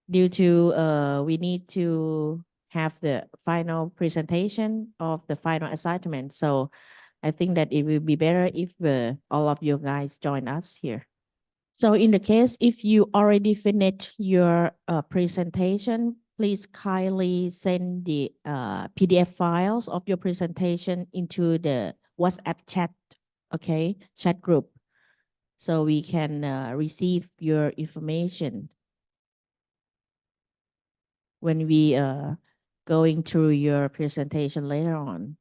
due to we need to have the final presentation of the final assignment. So I think that it will be better if all of you guys join us here. So in the case, if you already finished your presentation, please kindly send the PDF files of your presentation into the WhatsApp chat, okay, chat group, so we can receive your information when we going through your presentation later on.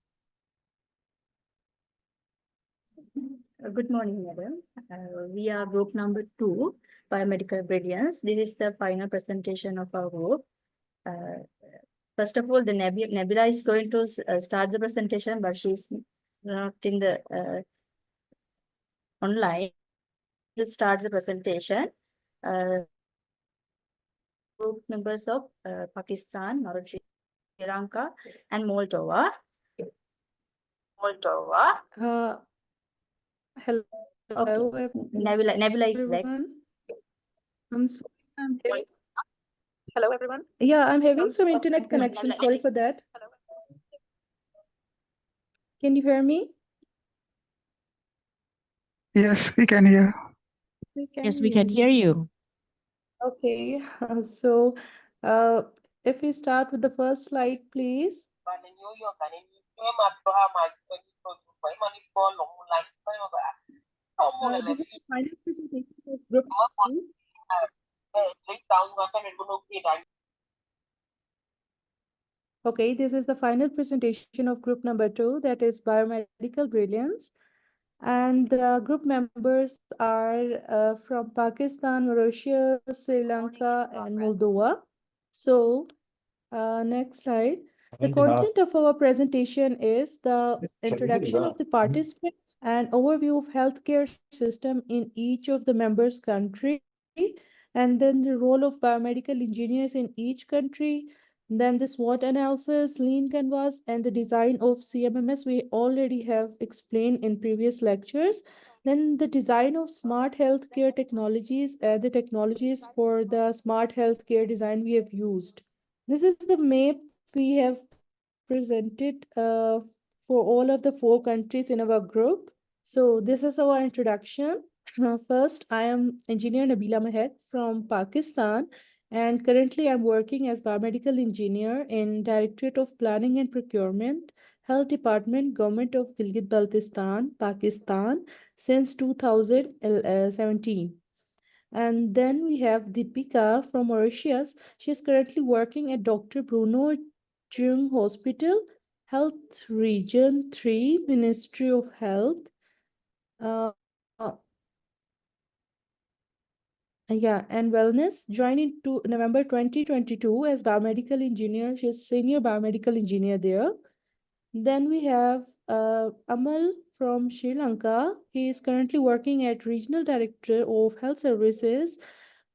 Good morning, madam. We are group number 2, Biomedical Brilliance. This is the final presentation of our group. First of all, the Nebula is going to start the presentation, but she's not in the online. We'll start the presentation. Group members of Pakistan, Mauritius, Sri Lanka, and Moldova. Hello, Okay. Nebula is like. everyone. I'm sorry, hello, everyone. Yeah, I'm having some internet connection. Sorry for that. Can you hear me? Yes, we can hear. Yes, we can hear you. Okay, so if we start with the first slide, please. This is the final presentation of group 2. Okay, this is the final presentation of group number 2, that is Biomedical Brilliance. And the group members are from Pakistan, Mauritius, Sri Lanka, and Moldova. So, next slide. The content of our presentation is the introduction of the participants and overview of healthcare system in each of the members' country, and then the role of biomedical engineers in each country, then the SWOT analysis, lean canvas, and the design of CMMS we already have explained in previous lectures. Then the design of smart healthcare technologies and the technologies for the smart healthcare design we have used. This is the map we have presented for all of the 4 countries in our group. So this is our introduction. First, I am Engineer Nabila Mahed from Pakistan, and currently I'm working as biomedical engineer in Directorate of Planning and Procurement, Health Department, Government of Gilgit-Baltistan, Pakistan, since 2017. And then we have Deepika from Mauritius. She's currently working at Dr. Bruno Chung Hospital, Health Region 3, Ministry of Health. And Wellness. Joined in November 2022 as biomedical engineer. She's senior biomedical engineer there. Then we have Amal from Sri Lanka. He is currently working at Regional Director of Health Services,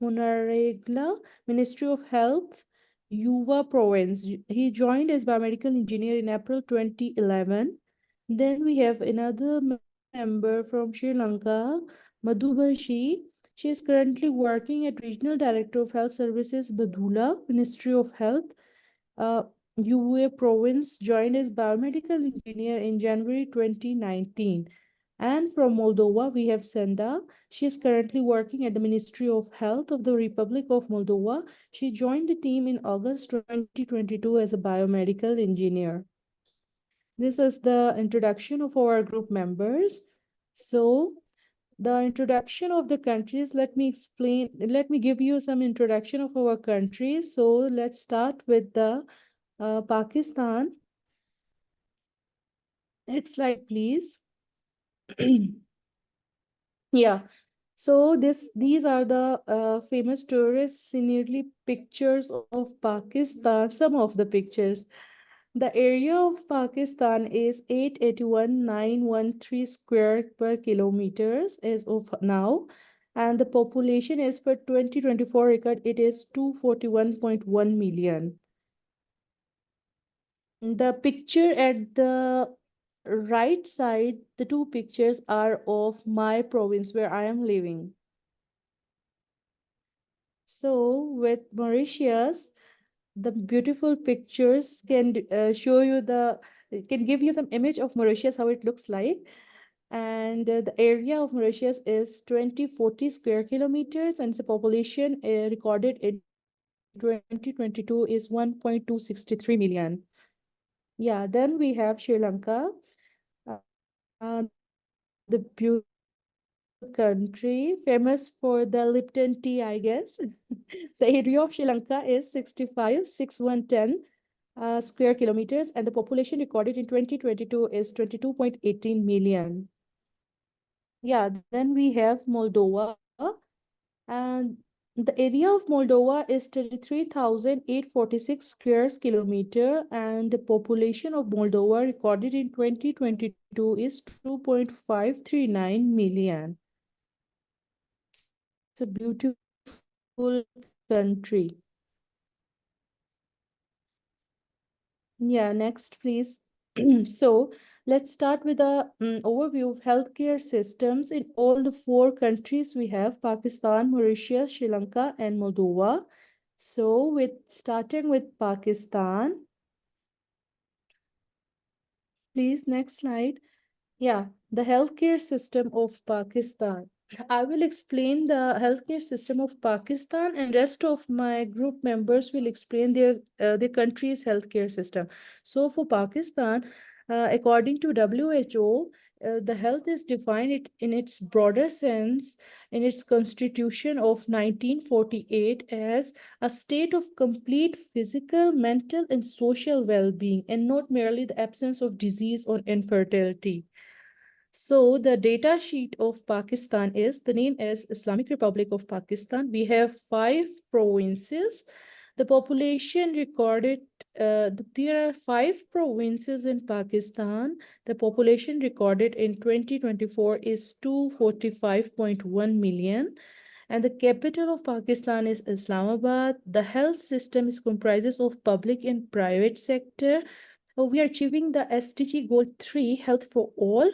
Munaregla, Ministry of Health, Yuva Province. He joined as biomedical engineer in April 2011. Then we have another member from Sri Lanka, Madhubashi. She is currently working at Regional Director of Health Services, Badula, Ministry of Health. UA Province, joined as biomedical engineer in January 2019. And from Moldova, we have Senda. She is currently working at the Ministry of Health of the Republic of Moldova. She joined the team in August 2022 as a biomedical engineer. This is the introduction of our group members. So, the introduction of the countries, let me give you some introduction of our countries. So, let's start with the Pakistan. Next slide, please. Yeah. So these are the famous tourist scenery pictures of Pakistan. Some of the pictures. The area of Pakistan is 881,913 square per kilometers as of now, and the population is for 2024 record. It is 241.1 million. The picture at the right side, the 2 pictures are of my province where I am living. So with Mauritius, the beautiful pictures can show you can give you some image of Mauritius, how it looks like. And the area of Mauritius is 2040 square kilometers, and the population recorded in 2022 is 1.263 million. Yeah, then we have Sri Lanka, the beautiful country famous for the Lipton tea, I guess. The area of Sri Lanka is 65,610 square kilometers, and the population recorded in 2022 is 22.18 million. Yeah, then we have Moldova, and the area of Moldova is 33,846 square kilometer, and the population of Moldova recorded in 2022 is 2.539 million. It's a beautiful country. Yeah, next, please. So let's start with a overview of healthcare systems in all the four countries we have: Pakistan, Mauritius, Sri Lanka, and Moldova. So with starting with Pakistan, please, next slide. Yeah, the healthcare system of Pakistan. I will explain the healthcare system of Pakistan, and rest of my group members will explain their country's healthcare system. So for Pakistan, according to WHO, the health is defined in its broader sense in its constitution of 1948 as a state of complete physical, mental, and social well-being, and not merely the absence of disease or infertility. So the data sheet of Pakistan is, the name is Islamic Republic of Pakistan. We have 5 provinces. The population recorded, there are 5 provinces in Pakistan. The population recorded in 2024 is 245.1 million. And the capital of Pakistan is Islamabad. The health system is comprises of public and private sector. We are achieving the SDG goal 3, health for all.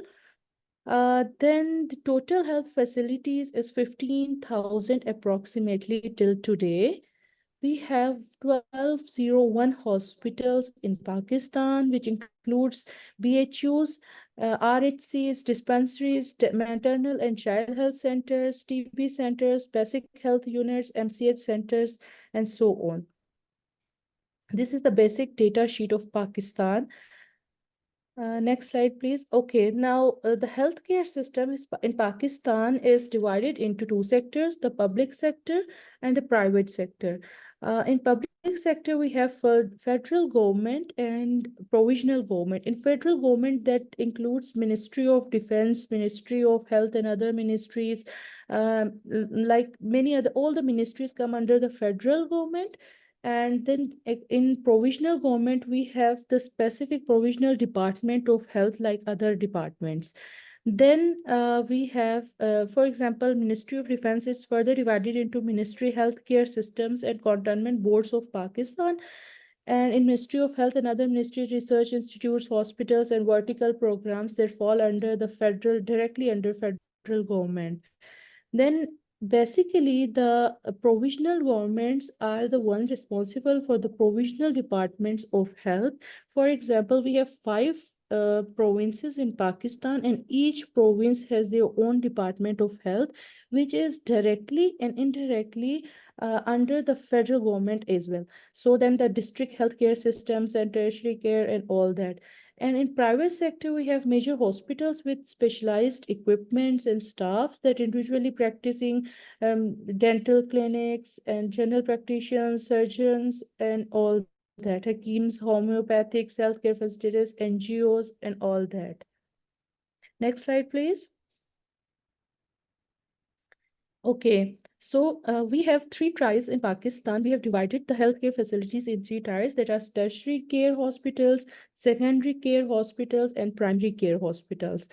Then the total health facilities is 15,000 approximately till today. We have 1201 hospitals in Pakistan, which includes BHUs, RHCs, dispensaries, maternal and child health centers, TB centers, basic health units, MCH centers, and so on. This is the basic data sheet of Pakistan. Next slide, please. Okay, now the healthcare system in Pakistan is divided into 2 sectors: the public sector and the private sector. In public sector, we have federal government and provisional government. In federal government, that includes Ministry of Defense, Ministry of Health, and other ministries. Like many other, all the ministries come under the federal government. And then in provisional government, we have the specific provisional department of health like other departments. Then we have, for example, Ministry of Defense is further divided into Ministry Healthcare Systems and Cantonment Boards of Pakistan. And in Ministry of Health and other ministries, research institutes, hospitals, and vertical programs that fall under the federal, directly under federal government. Then basically the provisional governments are the ones responsible for the provisional departments of health. For example, we have 5 provinces in Pakistan, and each province has their own department of health, which is directly and indirectly under the federal government as well. So then the district healthcare systems and tertiary care and all that. And in private sector, we have major hospitals with specialized equipments and staffs that individually practicing dental clinics and general practitioners, surgeons, and all that, Hakims, homeopathics, healthcare facilities, NGOs, and all that. Next slide, please. Okay, so we have 3 tiers in Pakistan. We have divided the healthcare facilities in 3 tiers, that are tertiary care hospitals, secondary care hospitals, and primary care hospitals.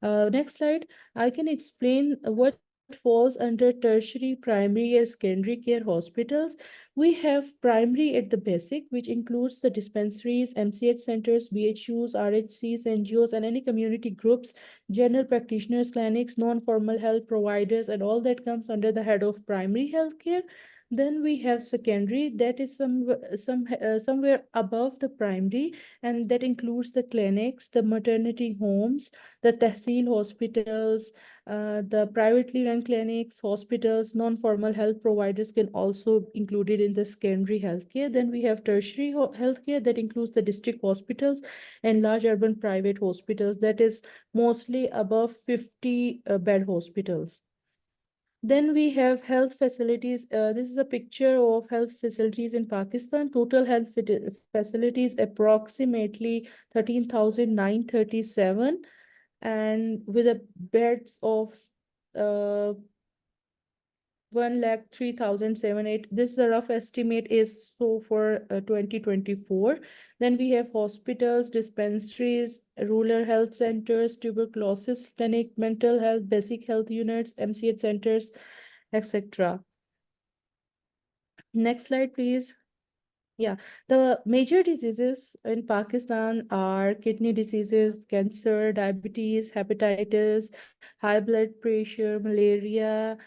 Next slide. I can explain what falls under tertiary, primary, and secondary care hospitals. We have primary at the basic, which includes the dispensaries, MCH centers, BHUs, RHCs, NGOs, and any community groups, general practitioners, clinics, non-formal health providers, and all that comes under the head of primary healthcare. Then we have secondary, that is somewhere above the primary, and that includes the clinics, the maternity homes, the tehsil hospitals, the privately run clinics, hospitals, non-formal health providers can also included in the secondary healthcare. Then we have tertiary healthcare that includes the district hospitals and large urban private hospitals, that is mostly above 50 bed hospitals. Then we have health facilities. This is a picture of health facilities in Pakistan. Total health facilities approximately 13,937, and with a beds of 1,03,078. This is a rough estimate is so for 2024. Then we have hospitals, dispensaries, rural health centers, tuberculosis clinic, mental health, basic health units, MCH centers, etc. Next slide, please. Yeah, the major diseases in Pakistan are kidney diseases, cancer, diabetes, hepatitis, high blood pressure, malaria,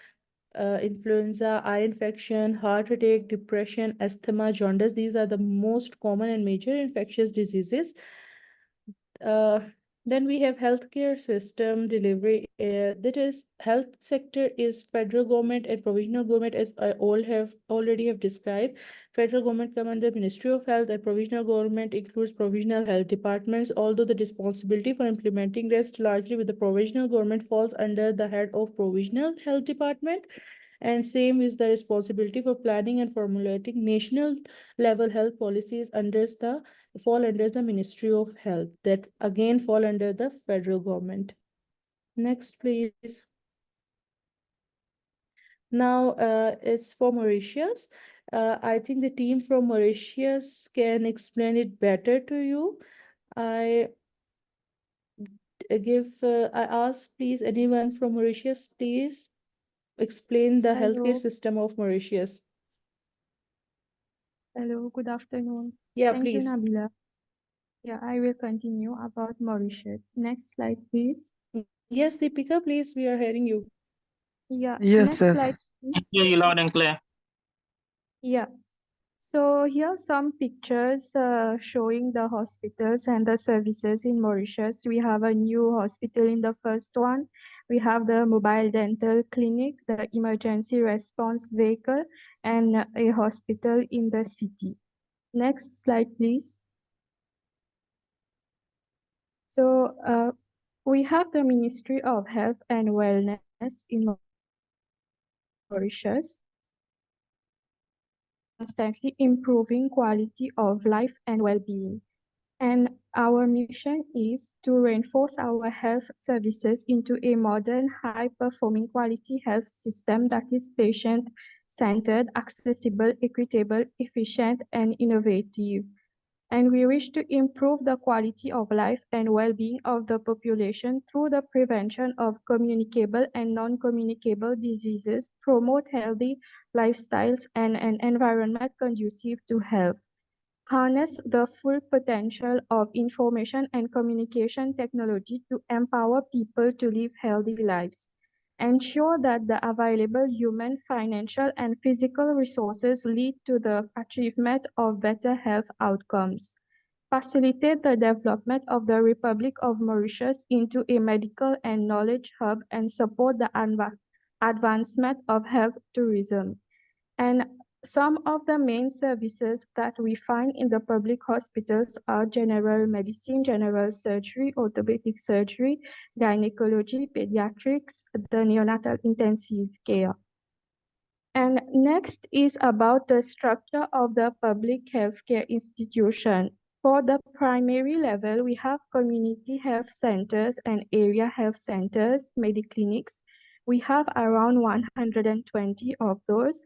influenza, eye infection, heart attack, depression, asthma, jaundice. These are the most common and major infectious diseases. Then we have healthcare system delivery. That is, health sector is federal government and provisional government, as I already have described. Federal government come under Ministry of Health, and provisional government includes provisional health departments. Although the responsibility for implementing rests largely with the provisional government, falls under the head of provisional health department. And same is the responsibility for planning and formulating national level health policies fall under the Ministry of Health, that again fall under the federal government. Next, please. Now, it's for Mauritius. I think the team from Mauritius can explain it better to you. I ask, please, anyone from Mauritius, please explain the healthcare Hello. system of Mauritius. Hello, good afternoon. Yeah, Thank you, please. Nabila. Yeah, I will continue about Mauritius. Next slide, please. Yes, Deepika, please, we are hearing you. Yeah, Yes, next yes. slide, I please. hear you loud and clear. Yeah. So here are some pictures showing the hospitals and the services in Mauritius. We have a new hospital in the first one. We have the mobile dental clinic, the emergency response vehicle, and a hospital in the city. Next slide, please. So we have the Ministry of Health and Wellness in Mauritius, constantly improving quality of life and well-being. And our mission is to reinforce our health services into a modern, high-performing quality health system that is patient-centered, accessible, equitable, efficient, and innovative. And we wish to improve the quality of life and well-being of the population through the prevention of communicable and non-communicable diseases, promote healthy lifestyles and an environment conducive to health, harness the full potential of information and communication technology to empower people to live healthy lives, ensure that the available human, financial, and physical resources lead to the achievement of better health outcomes, facilitate the development of the Republic of Mauritius into a medical and knowledge hub, and support the advancement of health tourism. And some of the main services that we find in the public hospitals are general medicine, general surgery, orthopedic surgery, gynecology, pediatrics, the neonatal intensive care. And next is about the structure of the public healthcare institution. For the primary level, we have community health centers and area health centers, mediclinics. We have around 120 of those.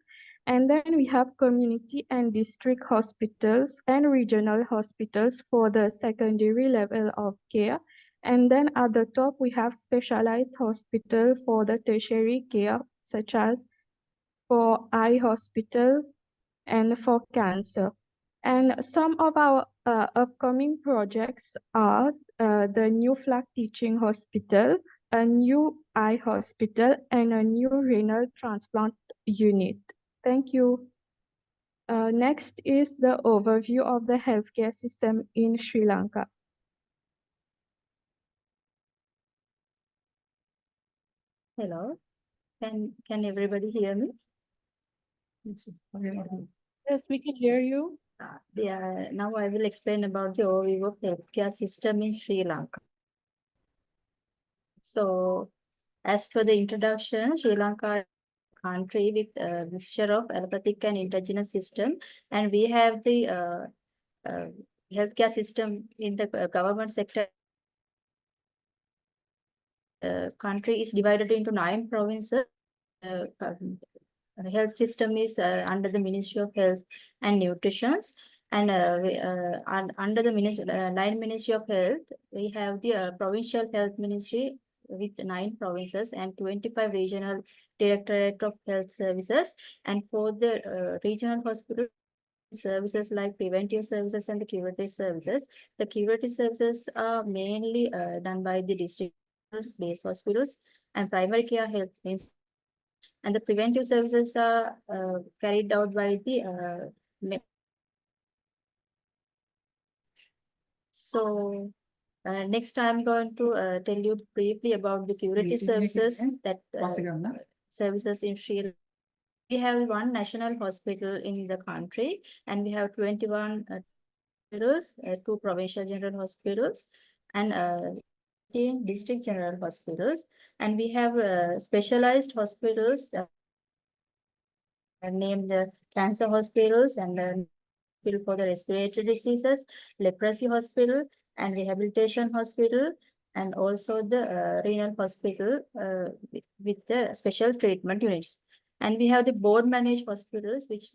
And then we have community and district hospitals and regional hospitals for the secondary level of care. And then at the top, we have specialized hospital for the tertiary care, such as for eye hospital and for cancer. And some of our upcoming projects are the new flag teaching hospital, a new eye hospital, and a new renal transplant unit. Thank you. Next is the overview of the healthcare system in Sri Lanka. Hello, can everybody hear me? Yes, we can hear you. Yeah, now I will explain about the overview of healthcare system in Sri Lanka. So, as per the introduction, Sri Lanka is a country with a mixture of allopathic and indigenous system, and we have the healthcare system in the government sector. Country is divided into 9 provinces. Health system is under the Ministry of Health and Nutrition, and under the 9 Ministry of Health, we have the Provincial Health Ministry with 9 provinces and 25 regional Directorate of Health Services, and for the regional hospital services like preventive services and the curative services. The curative services are mainly done by the district base hospitals and primary care health institutes, and the preventive services are carried out by the so next I'm going to tell you briefly about the curative services that services in Sri Lanka. We have 1 national hospital in the country, and we have 21 hospitals, 2 provincial general hospitals, and 10 district general hospitals, and we have specialized hospitals named the cancer hospitals and the hospital for the respiratory diseases, leprosy hospital, and rehabilitation hospital, and also the renal hospital with the special treatment units. And we have the board managed hospitals, which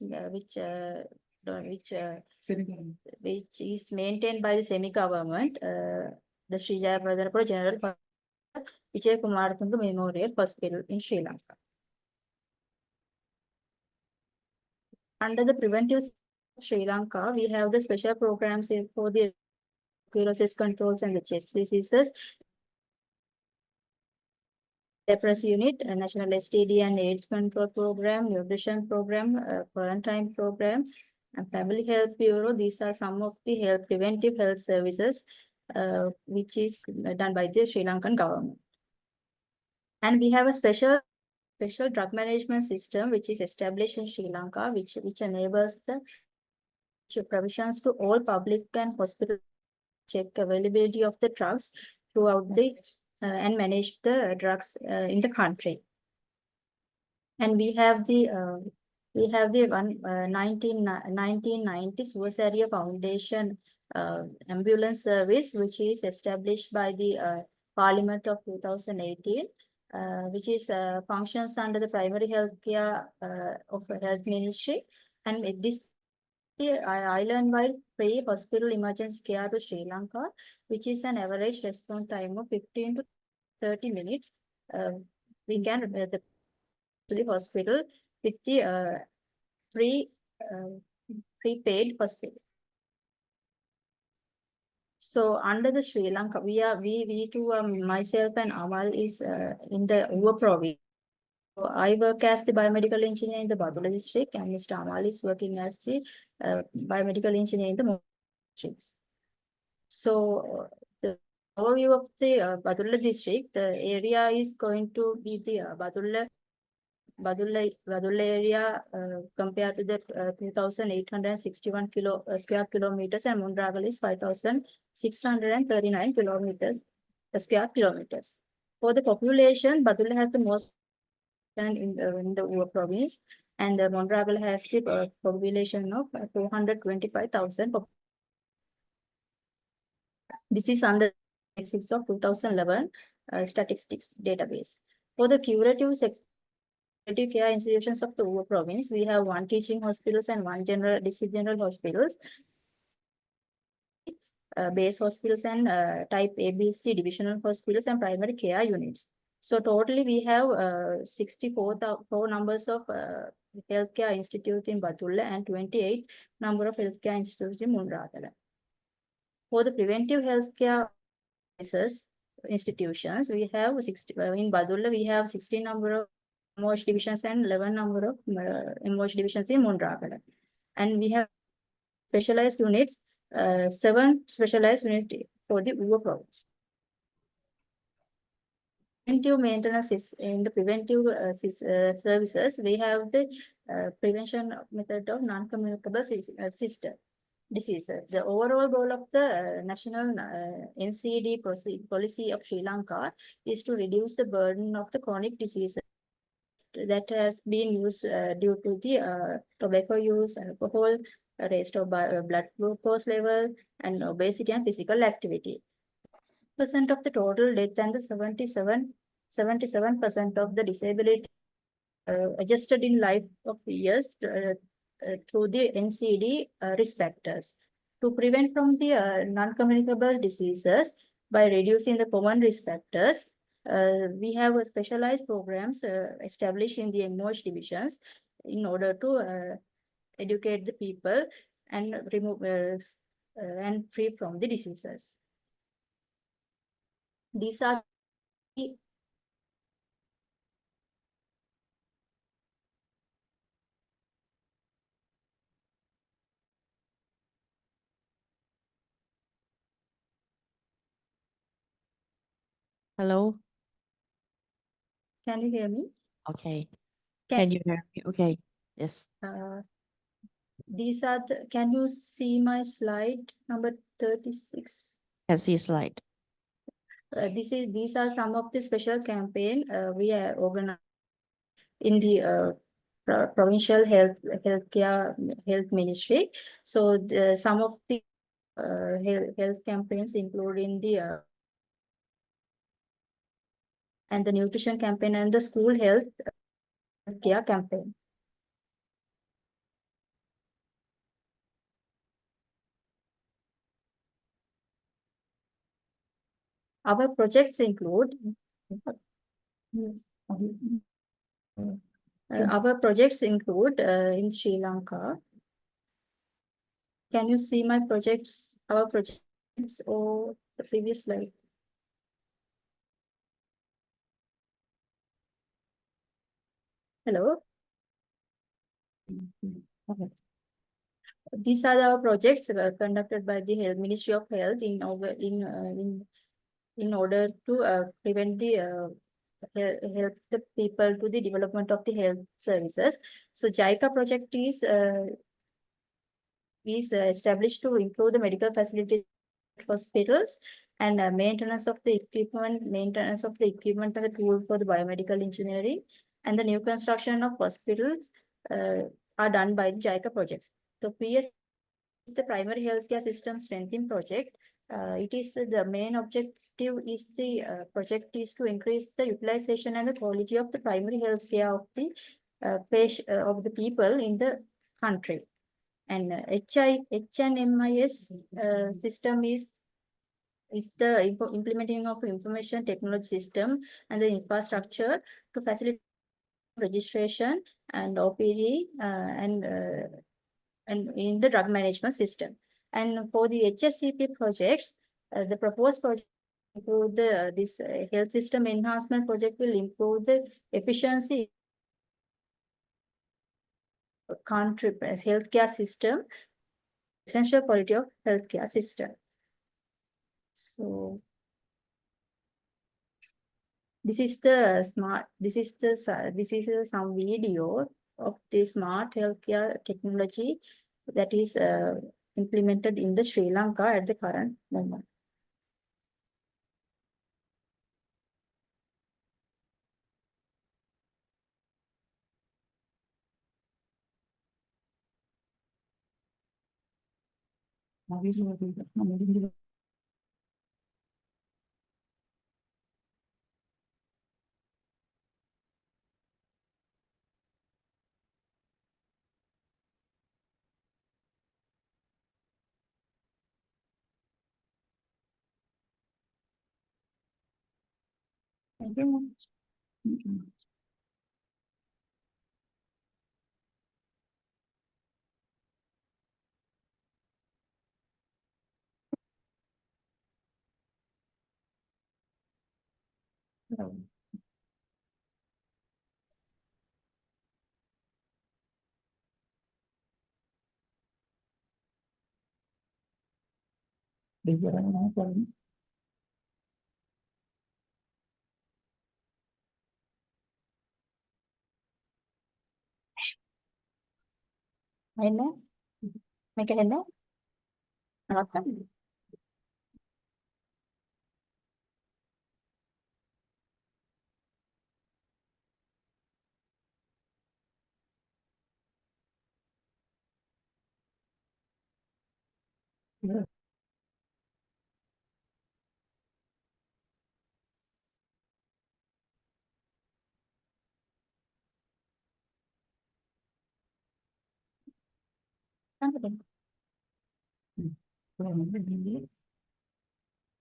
is maintained by the semi-government, the Sri Jayawardenepura General Vijay Kumaratunga Memorial Hospital in Sri Lanka. Under the preventive Sri Lanka, we have the special programs for the tuberculosis controls and the chest diseases, leprosy unit, a national STD and AIDS control program, nutrition program, quarantine program, and family health bureau. These are some of the preventive health services which is done by the Sri Lankan government. And we have a special drug management system which is established in Sri Lanka, which enables the provisions to all public and hospital check availability of the drugs throughout the and manage the drugs in the country. And we have the 1990 Suvasaria Foundation ambulance service, which is established by the Parliament of 2018, which is functions under the primary health care of the Health Ministry, and this island-wide free hospital emergency care to Sri Lanka, which is an average response time of 15 to 30 minutes. We can to the hospital with the prepaid hospital. So under the Sri Lanka, we two, myself and Amal is in the Uva province. So I work as the biomedical engineer in the Badulla district, and Mr. Amal is working as the biomedical engineer in the Mumbai districts. So the overview of the Badulla district, the area is going to be the Badulla area compared to the 2,861 square kilometers, and Mundragal is 5,639 square kilometers. For the population, Badulla has the most in the Uva province, and Mundragal has the population of 425,000. This is under statistics of 2011 statistics database. For the curative care institutions of the Uva province, we have 1 teaching hospitals and 1 district general hospitals, base hospitals and type ABC divisional hospitals and primary care units. So totally we have 64 numbers of healthcare institutes in Badulla and 28 number of healthcare institutes in Mundragala. For the preventive healthcare institutions, we have in Badulla we have 16 number of MOH divisions and 11 number of MOH divisions in Mondragala. And we have specialized units, 7 specialized units for the Uva province. Preventive maintenance is in the preventive services. We have the prevention method of non-communicable system diseases. The overall goal of the national NCD policy of Sri Lanka is to reduce the burden of the chronic diseases that has been used due to the tobacco use, alcohol, raised of blood glucose level, and obesity and physical activity. Percent of the total death and the 77% of the disability adjusted in life of years through the NCD risk factors. To prevent from the non-communicable diseases by reducing the common risk factors, we have specialized programs established in the MOH divisions in order to educate the people and remove and free from the diseases. These are the Hello? Can you hear me? Okay. Can- Can you hear me? Okay. Yes. These are the, can you see my slide number 36? Can see slide. These are some of the special campaign we are organized in the provincial health ministry. So some of the health campaigns including the and the nutrition campaign and the school health care campaign. Our projects include our projects include in Sri Lanka. Can you see my projects, our projects or the previous slide? Hello? Okay. These are our projects conducted by the Ministry of Health in order to prevent the help the people to the development of the health services. So JICA project is established to improve the medical facilities at hospitals and maintenance of the equipment and the tool for the biomedical engineering and the new construction of hospitals are done by the JICA projects. So PS is the primary healthcare system strengthening project. It is the main objective is the project is to increase the utilization and the quality of the primary healthcare of the of the people in the country. And HNMIS system is the implementing of information technology system and the infrastructure to facilitate registration and OPD and in the drug management system. And for the HSCP projects, the proposed project include this health system enhancement project will improve the efficiency country healthcare system, essential quality of healthcare system. So this is some video of the smart healthcare technology that is implemented in the Sri Lanka at the current moment. Thank you. එන්න මේක එන්න නවත්තන්න.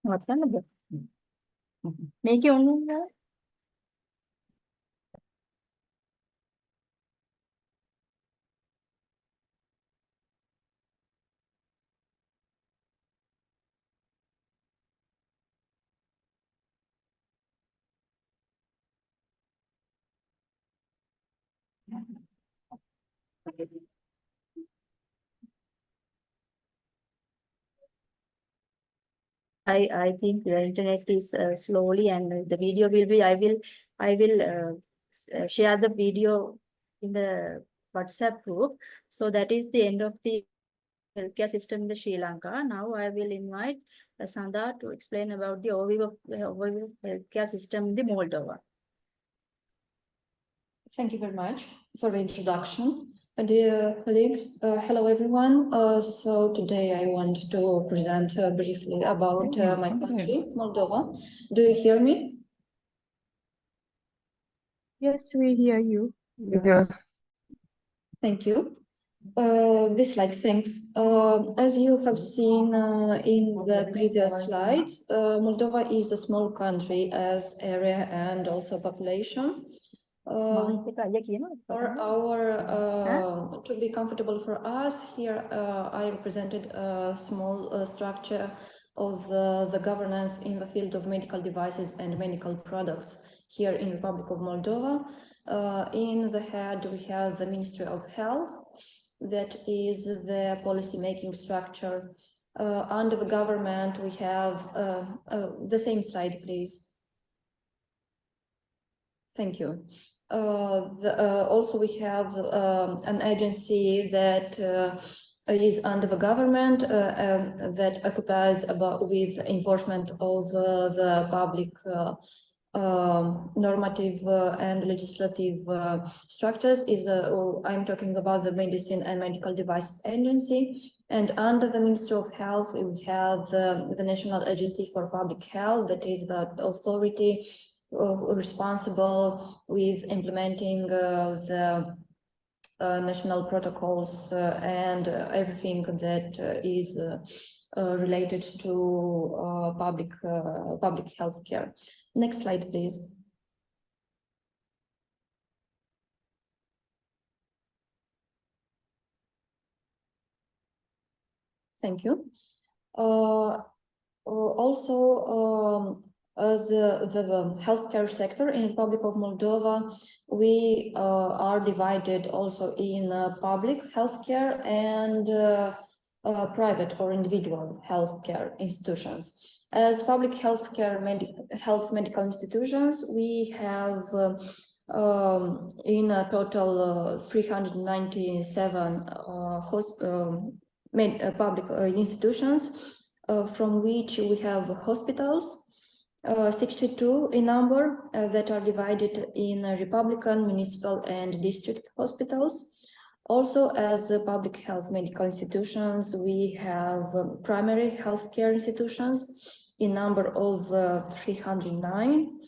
නවත්තන්නද? මේකේ ඔන්න I think the internet is slowly, and the video will be. I will share the video in the WhatsApp group. So that is the end of the healthcare system in the Sri Lanka. Now I will invite Sandha to explain about the overview of healthcare system in the Moldova. Thank you very much for the introduction. Dear colleagues, hello everyone. So today I want to present briefly about my country, Moldova. Do you hear me? Yes, we hear you. Yeah. Thank you. This slide, thanks. As you have seen in the previous slides, Moldova is a small country as area and also population. To be comfortable for us here, I represented a small structure of the governance in the field of medical devices and medical products here in Republic of Moldova. In the head, we have the Ministry of Health, that is the policy-making structure. Under the government, we have the same slide, please. Thank you. Also, we have an agency that is under the government that occupies with enforcement of the public normative and legislative structures. I'm talking about the Medicine and Medical Devices Agency, and under the Ministry of Health we have the National Agency for Public Health, that is the authority responsible with implementing the national protocols and everything that is related to public health care. Next slide, please. Thank you. As the healthcare sector in Republic of Moldova, we are divided also in public healthcare and private or individual healthcare institutions. As public healthcare medical institutions, we have in a total 397 public institutions, from which we have hospitals, 62 in number, that are divided in Republican, municipal, and district hospitals. Also, as public health medical institutions, we have primary healthcare institutions in number of 309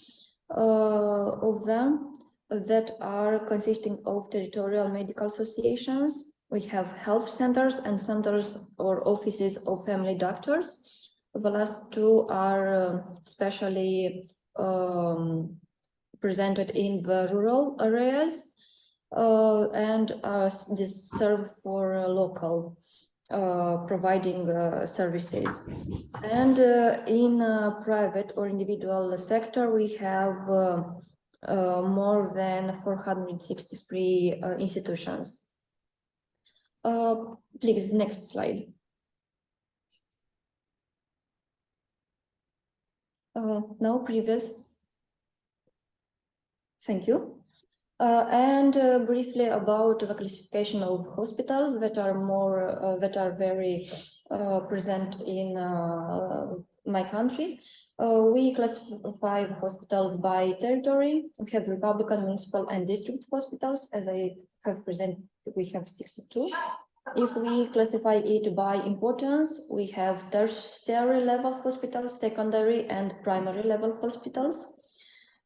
of them, that are consisting of territorial medical associations. We have health centers and centers or offices of family doctors. The last two are especially presented in the rural areas, and this serve for local providing services. And in private or individual sector, we have more than 463 institutions. Please, next slide. Now previous. Thank you. And briefly about the classification of hospitals that are more that are very present in my country. We classify the hospitals by territory. We have Republican, municipal, and district hospitals. As I have presented, we have 62. If we classify it by importance, we have tertiary level hospitals, secondary and primary level hospitals.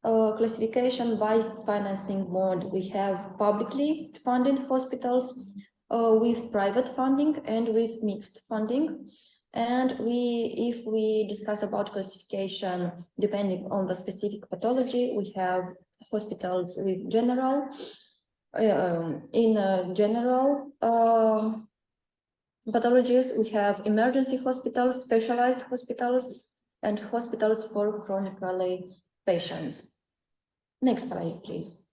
Classification by financing mode, we have publicly funded hospitals with private funding and with mixed funding. And if we discuss about classification depending on the specific pathology, we have hospitals with general, general pathologies, we have emergency hospitals, specialized hospitals, and hospitals for chronically patients. Next slide, please.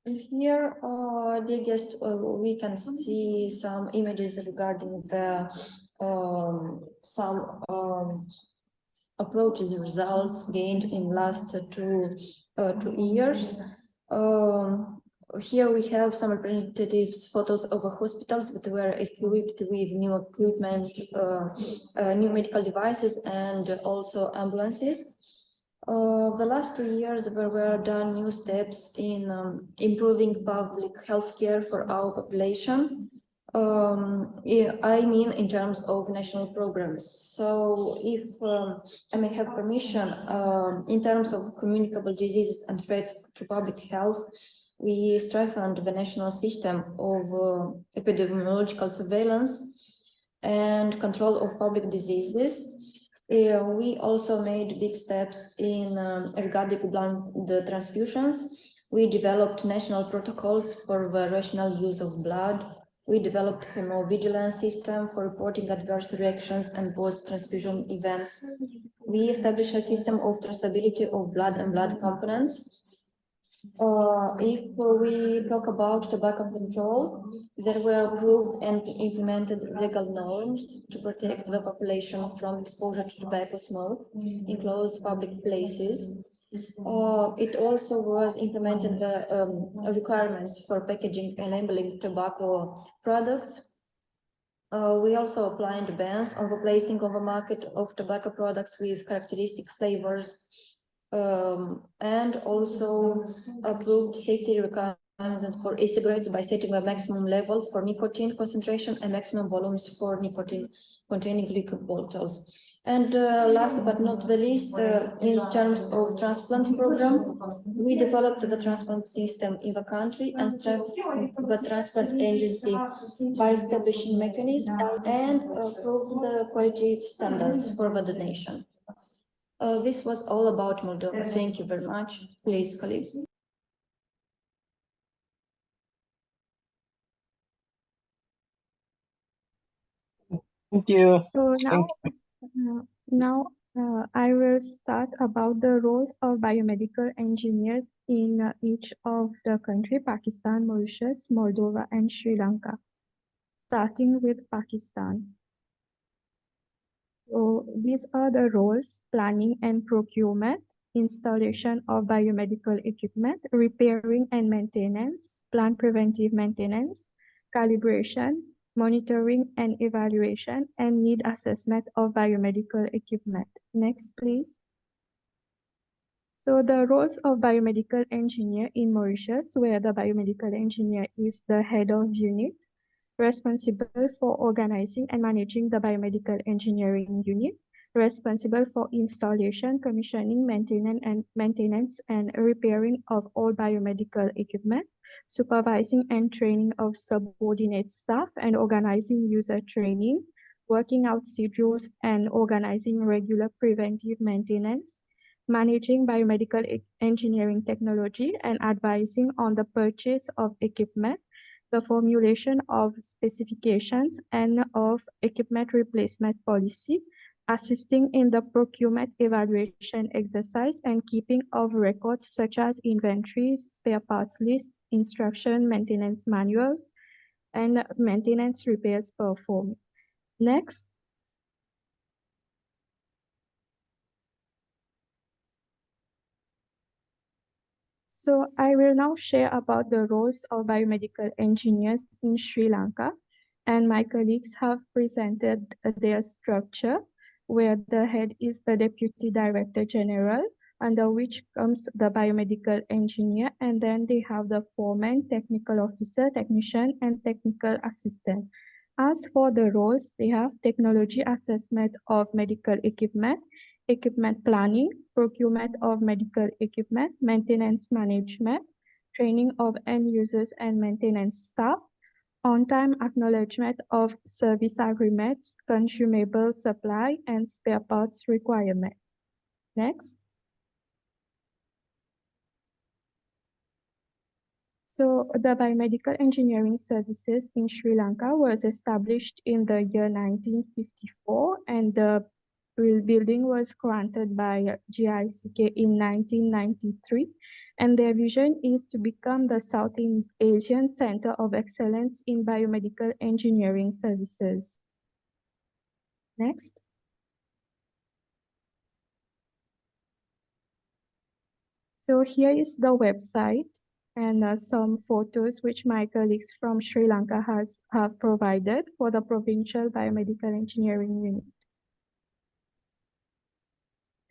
And here, we can see some images regarding the some approaches results gained in last two years. Here we have some representative photos of hospitals that were equipped with new equipment, new medical devices, and also ambulances. The last 2 years there were done new steps in improving public health care for our population. I mean in terms of national programs. So if I may have permission, in terms of communicable diseases and threats to public health, we strengthened the national system of epidemiological surveillance and control of public diseases. We also made big steps in regarding the transfusions. We developed national protocols for the rational use of blood. We developed hemovigilance system for reporting adverse reactions and post-transfusion events. We established a system of traceability of blood and blood components. If we talk about tobacco control, there were approved and implemented legal norms to protect the population from exposure to tobacco smoke in closed public places. It also was implemented the requirements for packaging and labeling tobacco products. We also applied bans on the placing on the market of tobacco products with characteristic flavors, and also approved safety requirements for e-cigarettes by setting a maximum level for nicotine concentration and maximum volumes for nicotine containing liquid bottles. And last but not the least, in terms of transplant program, we developed the transplant system in the country and strengthened the transplant agency by establishing mechanisms and improved the quality standards for the donation. This was all about Moldova. Thank you very much. Please, colleagues. Thank you. So Thank now I will start about the roles of biomedical engineers in each of the country, Pakistan, Mauritius, Moldova, and Sri Lanka. Starting with Pakistan. So these are the roles: planning and procurement, installation of biomedical equipment, repairing and maintenance, plant preventive maintenance, calibration, monitoring and evaluation, and need assessment of biomedical equipment. Next, please. So the roles of biomedical engineer in Mauritius, where the biomedical engineer is the head of unit, responsible for organizing and managing the biomedical engineering unit, responsible for installation, commissioning, maintenance and repairing of all biomedical equipment, supervising and training of subordinate staff and organizing user training, working out schedules and organizing regular preventive maintenance, managing biomedical engineering technology and advising on the purchase of equipment, the formulation of specifications and of equipment replacement policy, assisting in the procurement evaluation exercise and keeping of records such as inventories, spare parts lists, instruction, maintenance manuals, and maintenance repairs performed. Next. So I will now share about the roles of biomedical engineers in Sri Lanka, and my colleagues have presented their structure, where the head is the Deputy Director General, under which comes the biomedical engineer, and then they have the foreman, technical officer, technician, and technical assistant. As for the roles, they have technology assessment of medical equipment, equipment planning, procurement of medical equipment, maintenance management, training of end users and maintenance staff, on-time acknowledgement of service agreements, consumable supply, and spare parts requirement. Next. So the biomedical engineering services in Sri Lanka was established in the year 1954, and the building was granted by GICK in 1993. And their vision is to become the South Asian Center of Excellence in Biomedical Engineering Services. Next. So here is the website and some photos which my colleagues from Sri Lanka have provided for the Provincial Biomedical Engineering Unit.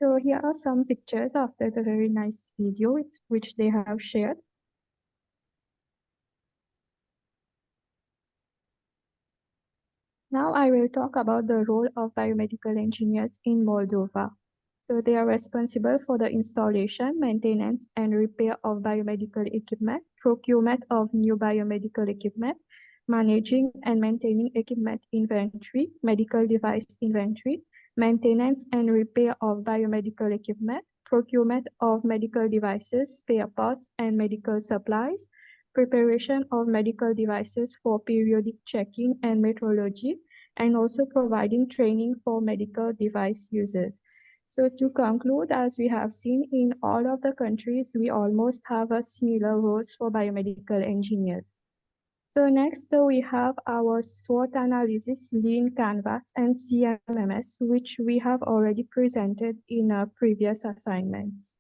So here are some pictures after the very nice video which they have shared. Now I will talk about the role of biomedical engineers in Moldova. So they are responsible for the installation, maintenance, and repair of biomedical equipment, procurement of new biomedical equipment, managing and maintaining equipment inventory, medical device inventory, maintenance and repair of biomedical equipment, procurement of medical devices, spare parts, and medical supplies, preparation of medical devices for periodic checking and metrology, and also providing training for medical device users. So to conclude, as we have seen in all of the countries, we almost have a similar roles for biomedical engineers. So next we have our SWOT analysis, Lean Canvas, and CMMS, which we have already presented in our previous assignments.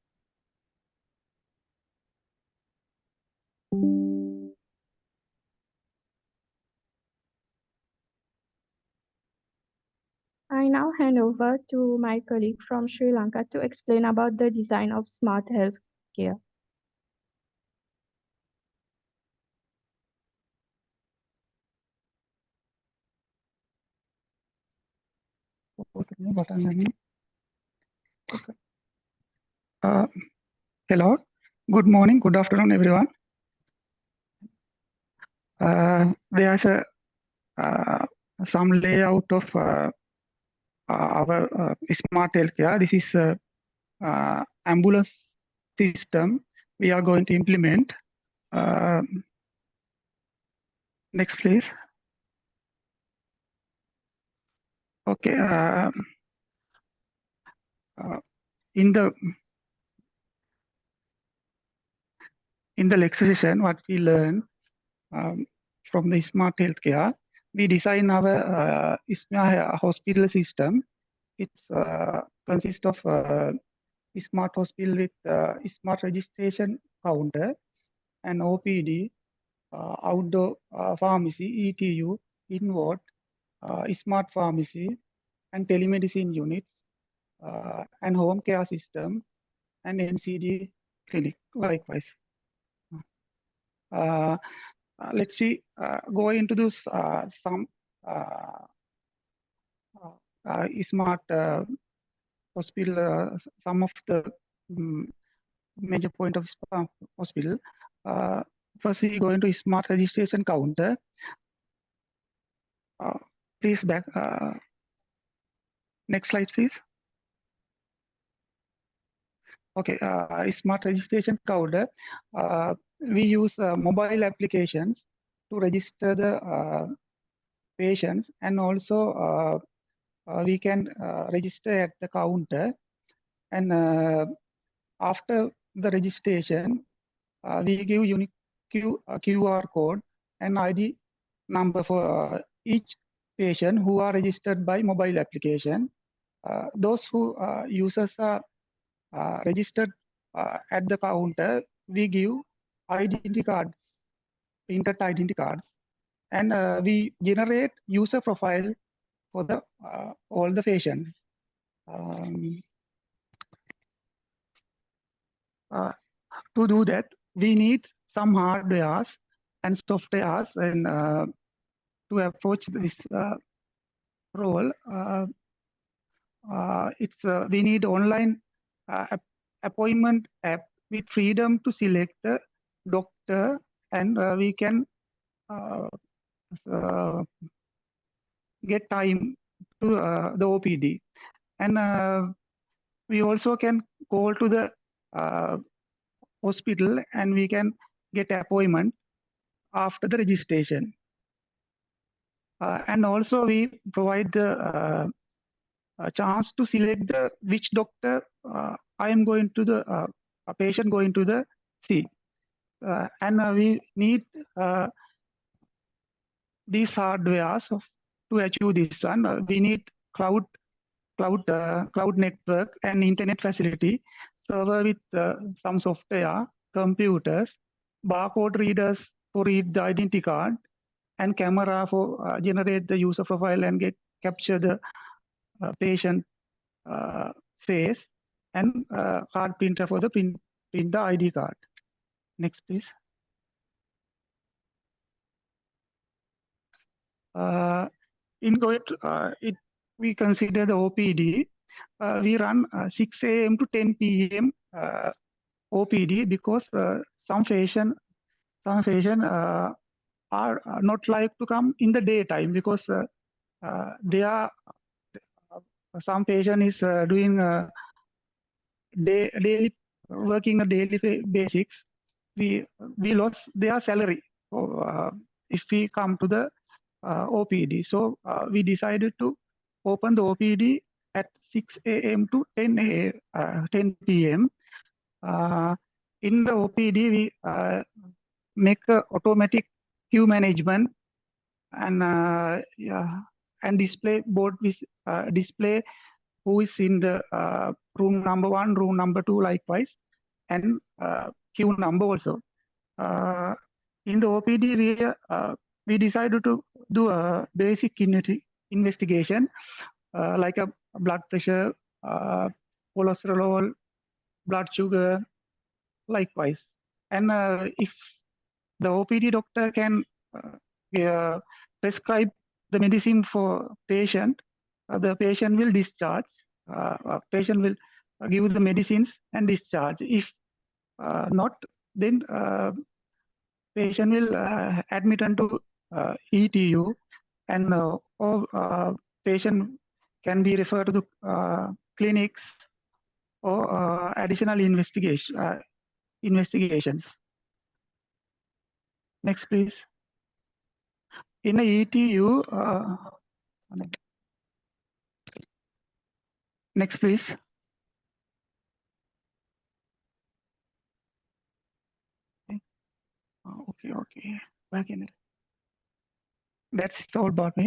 I now hand over to my colleague from Sri Lanka to explain about the design of smart healthcare. Hello, good morning, good afternoon, everyone. There's some layout of our smart healthcare. This is ambulance system we are going to implement. Next, please. Okay. In the lecture session, what we learned from the smart healthcare, we design our hospital system. It consists of smart hospital with smart registration counter and OPD, outdoor pharmacy, ETU, inward, smart pharmacy, and telemedicine units, and home care system, and NCD clinic, likewise. Let's see, go into this some smart hospital, some of the major point of hospital. First, we go into smart registration counter. Please back. Next slide, please. Okay, smart registration counter. We use mobile applications to register the patients, and also we can register at the counter. And after the registration, we give unique QR code and ID number for each patient who are registered by mobile application. Those who users are registered at the counter, we give identity cards, printed identity cards, and we generate user profile for the all the patients. To do that, we need some hardwares and softwares and to approach this role. We need online appointment app with freedom to select the doctor, and we can get time to the OPD, and we also can call to the hospital and we can get appointment after the registration. And also we provide the a chance to select the which doctor I am going to the a patient going to the see, and we need these hardwares to achieve this one. We need cloud network and internet facility, server with some software, computers, barcode readers for read the identity card, and camera for generate the user profile and capture the patient face, and card printer for the print the ID card. Next, please. We consider the OPD. We run 6 a.m. to 10 p.m. OPD because some patient are not like to come in the daytime because they are some patient is doing daily working a daily basics. We lost their salary if we come to the OPD. So we decided to open the OPD at 6 a.m. to 10 p.m. In the OPD, we make automatic queue management and display board with display who is in the room number 1, room number 2, likewise, and queue number also. In the OPD, we decided to do a basic investigation like a blood pressure, cholesterol, blood sugar, likewise. And if the OPD doctor can prescribe the medicine for patient, the patient will discharge. Patient will give the medicines and discharge. If not, then patient will admit into ETU, and or patient can be referred to the clinics or additional investigations. Next, please. In the ETU, next, please. Okay. Back in it. That's all about me.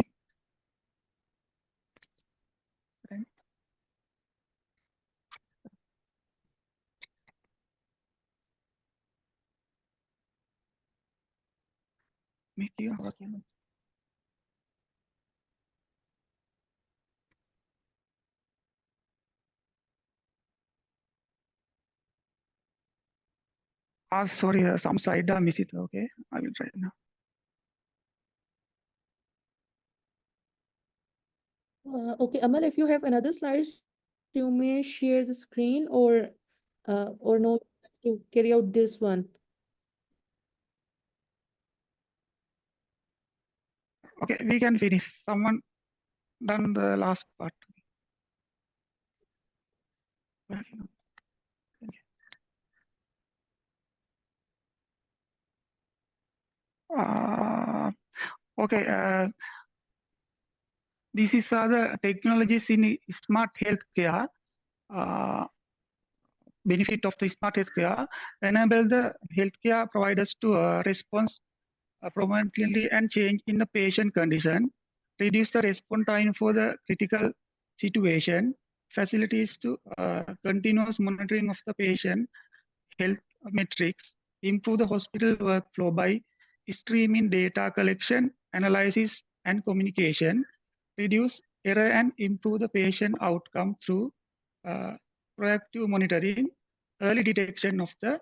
Make you sorry, some slide I miss it. Okay, I will try now. Okay, Amal, if you have another slides, you may share the screen or no, to carry out this one. Okay, we can finish. Someone done the last part. Okay. This is the technologies in smart healthcare. Benefit of the smart healthcare enable the healthcare providers to respond promptly and change in the patient condition, reduce the response time for the critical situation, facilities to continuous monitoring of the patient health metrics, improve the hospital workflow by streaming data collection, analysis, and communication, reduce error and improve the patient outcome through proactive monitoring, early detection of the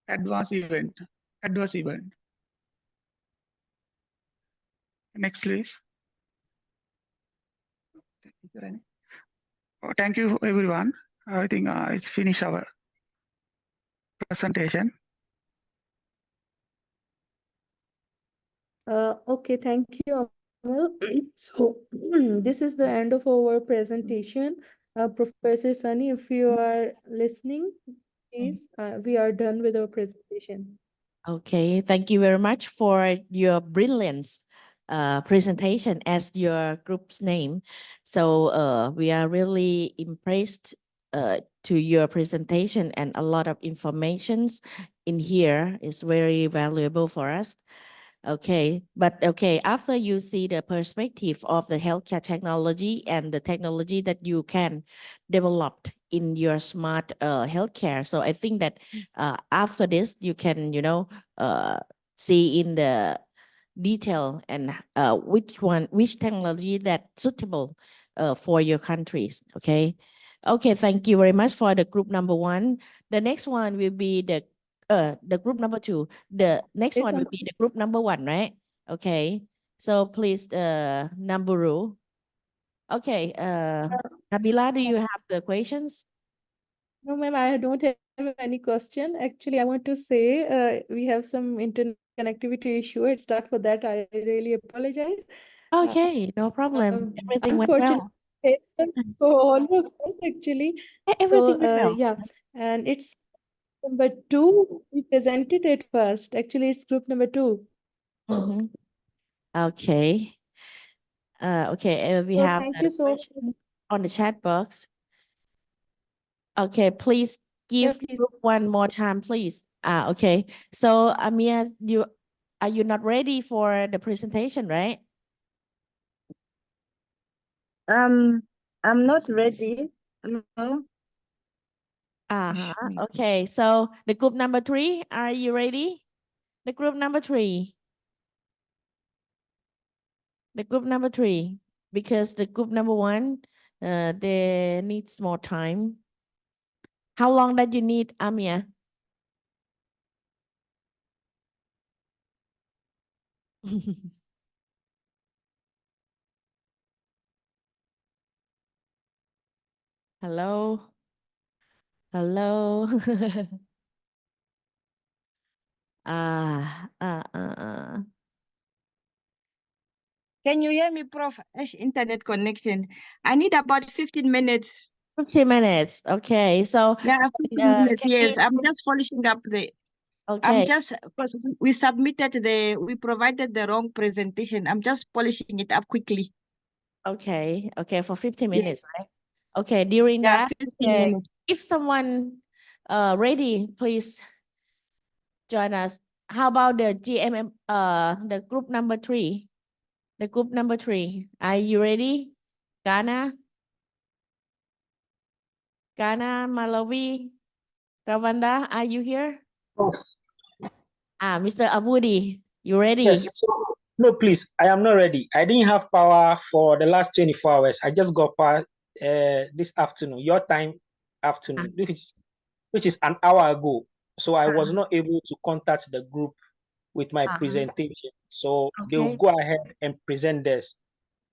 adverse event. Next, please. Thank you, everyone. I think it's finished our presentation. Okay, thank you, Amal. So this is the end of our presentation. Professor Sunny, if you are listening, please, we are done with our presentation. Okay, thank you very much for your brilliance presentation as your group's name. So we are really impressed to your presentation, and a lot of informations in here is very valuable for us. Okay, but okay, after you see the perspective of the healthcare technology and the technology that you can develop in your smart healthcare, so I think that after this you can, see in the detail and which technology that suitable for your countries. Okay, thank you very much for the group number 1. The next one will be the group number 2. The next Yes, one will be the group number 1, right? Okay. So please, Namburu. Okay. Nabila, do you have the questions? No, ma'am, I don't have any question. Actually, I want to say we have some internet connectivity issue. It's not for that. I really apologize. Okay, no problem. Everything went Unfortunately, well. for all of us actually. Everything went well. Yeah, and it's number 2. We presented it first. Actually, it's group number 2. Mm-hmm. Okay. We So have thank a you so question much. on the chat box. Okay, please Yeah, give please. group 1 more time, please. Okay. So Amia, are you not ready for the presentation, right? I'm not ready. No. Okay, so the group number 3, are you ready? The group number 3. The group number 3, because the group number 1, they needs more time. How long that you need, Amia? Hello? Hello? Can you hear me, Prof? Internet connection. I need about 15 minutes. 15 minutes. Okay, so Yeah, 15 minutes. can Yes, we- I'm just polishing up the. Okay. I'm just because we provided the wrong presentation. I'm just polishing it up quickly. Okay, for 15 minutes, right? Okay, during Yeah, that, 15 minutes. if someone ready, please join us. How about the GMM, the group number 3? The group number 3, are you ready? Ghana, Malawi, Ravanda, are you here? Mr. Avudi, you ready? Yes. No, please. I am not ready. I didn't have power for the last 24 hours. I just got power this afternoon, your time afternoon, which is an hour ago. So I was not able to contact the group with my presentation. So they'll go ahead and present this.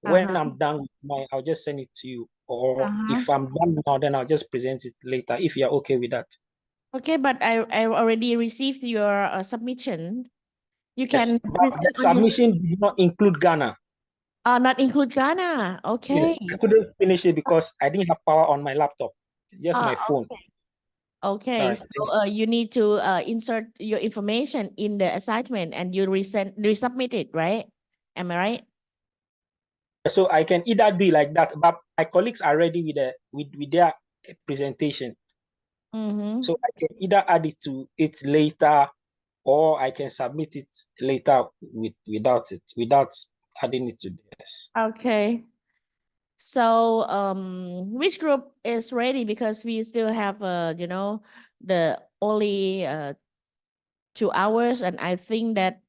When I'm done with mine, I'll just send it to you. Or if I'm done now, then I'll just present it later, if you're okay with that. Okay, but I already received your submission. You Yes, can but the submission did not include Ghana. not include Ghana. Okay. Yes, I couldn't finish it because I didn't have power on my laptop. It's just my phone. Okay, Right. so you need to insert your information in the assignment and you resubmit it, right? Am I right? So I can either do it like that, but my colleagues are ready with their presentation. So I can either add it to it later, or I can submit it later without adding it to this. Okay. So which group is ready? Because we still have the only 2 hours, and I think that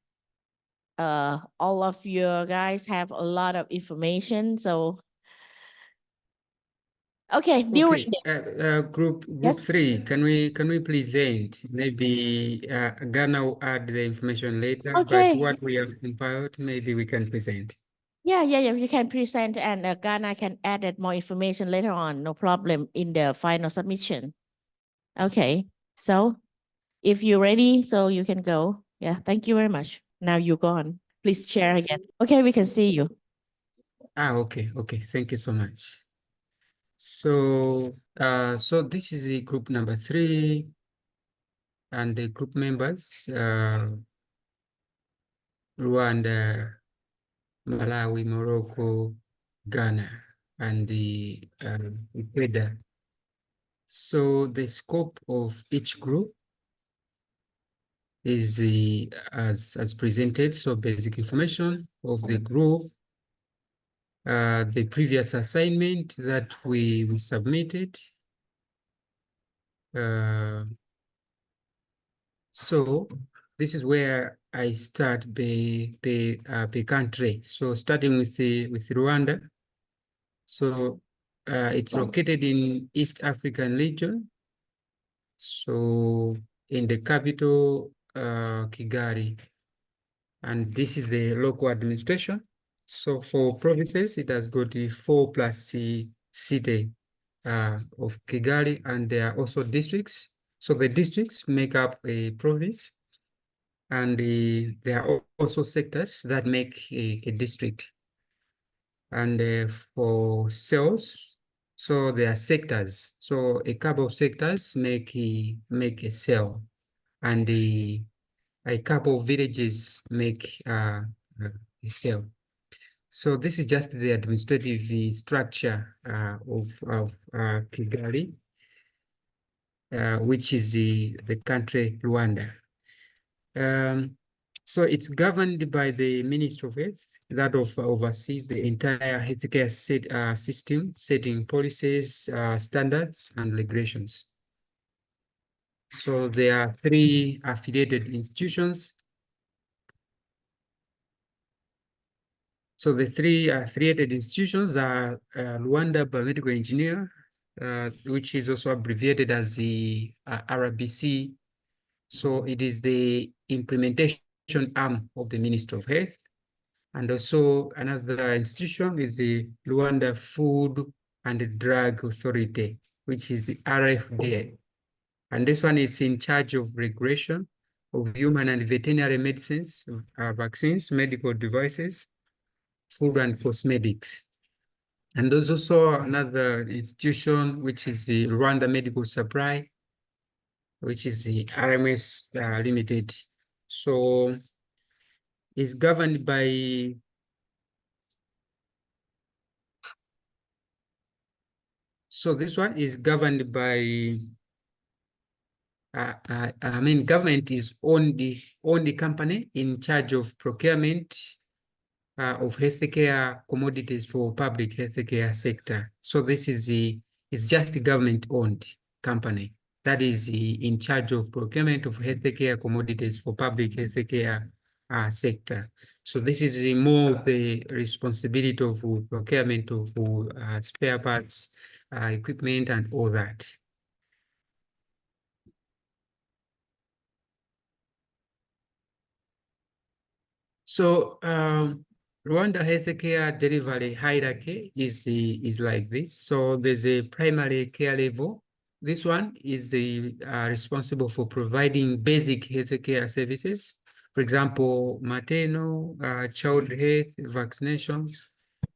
all of you guys have a lot of information. So, okay, during Okay, this, group yes, 3, can we present? Maybe Ghana will add the information later, but okay. what we have compiled, maybe we can present. Yeah, you can present, and Ghana can add that more information later on, no problem, in the final submission. Okay, so if you're ready, so you can go. Yeah, thank you very much. Now you go on. Please share again. Okay, we can see you. Okay, thank you so much. So, so this is the group number 3, and the group members, Rwanda, Malawi, Morocco, Ghana, and the Ecuador. So the scope of each group is as presented. So basic information of the group, the previous assignment that we submitted. So this is where I start per country. So starting with Rwanda. So it's located in East African region. So in the capital, Kigali, and this is the local administration. So for provinces, it has got the 4+C city of Kigali, and there are also districts. So the districts make up a province, and there are also sectors that make a district. And for cells, so there are sectors. So a couple of sectors make a cell, and a couple of villages make a cell. So this is just the administrative structure of Kigali, which is the country Rwanda. So it's governed by the Ministry of Health that oversees the entire healthcare system, setting policies, standards, and regulations. So there are 3 affiliated institutions. So the 3 affiliated institutions are Rwanda Biomedical Engineer, which is also abbreviated as the RBC. So it is the implementation arm of the Ministry of Health. And also another institution is the Rwanda Food and Drug Authority, which is the RFDA. And this one is in charge of regulation of human and veterinary medicines, vaccines, medical devices, food and cosmetics. And there's also another institution, which is the Rwanda Medical Supply, which is the RMS Limited. So it's governed by So this one is governed by, I mean, government is only company in charge of procurement of healthcare commodities for public healthcare sector. So this is it's just a government-owned company that is in charge of procurement of healthcare commodities for public healthcare sector. So this is more the responsibility of procurement of spare parts, equipment, and all that. So Rwanda healthcare delivery hierarchy is like this. So there's a primary care level. This one is responsible for providing basic healthcare services. For example, maternal, child health, vaccinations.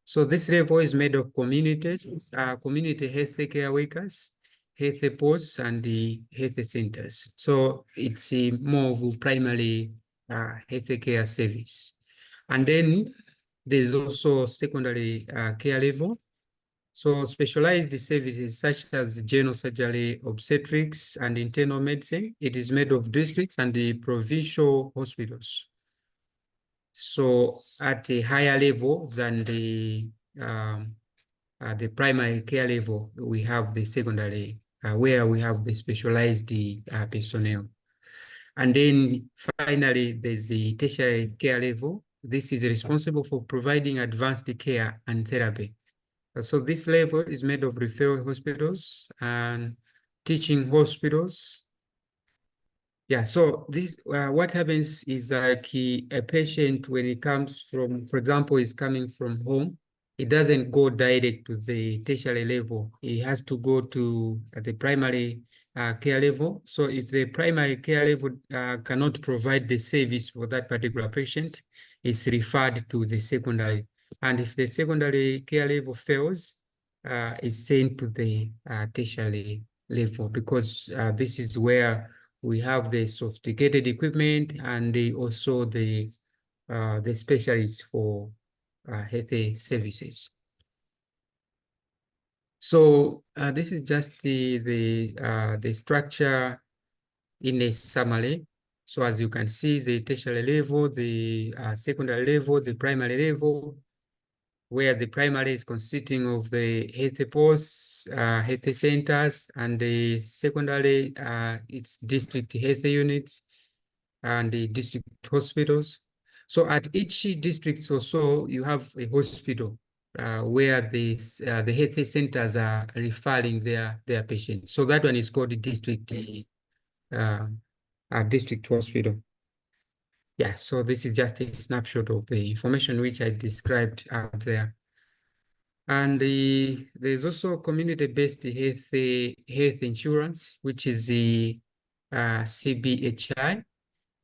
So this level is made of communities, community healthcare workers, health posts, and the health centers. So it's more of a primary healthcare service. And then there's also secondary care level. So specialized services such as general surgery, obstetrics, and internal medicine, it is made of districts and the provincial hospitals. So at a higher level than the primary care level, we have the secondary where we have the specialized personnel. And then finally, there's the tertiary care level. This is responsible for providing advanced care and therapy. So this level is made of referral hospitals and teaching hospitals. Yeah, so this what happens is like a patient, when he comes from, for example, is coming from home, it doesn't go direct to the tertiary level. It has to go to the primary care level. So if the primary care level cannot provide the service for that particular patient, it's referred to the secondary. And if the secondary care level fails, it's sent to the tertiary level, because this is where we have the sophisticated equipment and also the specialists for health services. So this is just the structure in a summary. So as you can see, the tertiary level, the secondary level, the primary level, where the primary is consisting of the health posts, health centers, and the secondary, it's district health units and the district hospitals. So at each district or so, you have a hospital where the health centers are referring their patients. So that one is called the district hospital. Yeah, so this is just a snapshot of the information which I described up there. And there's also community-based health insurance, which is the CBHI.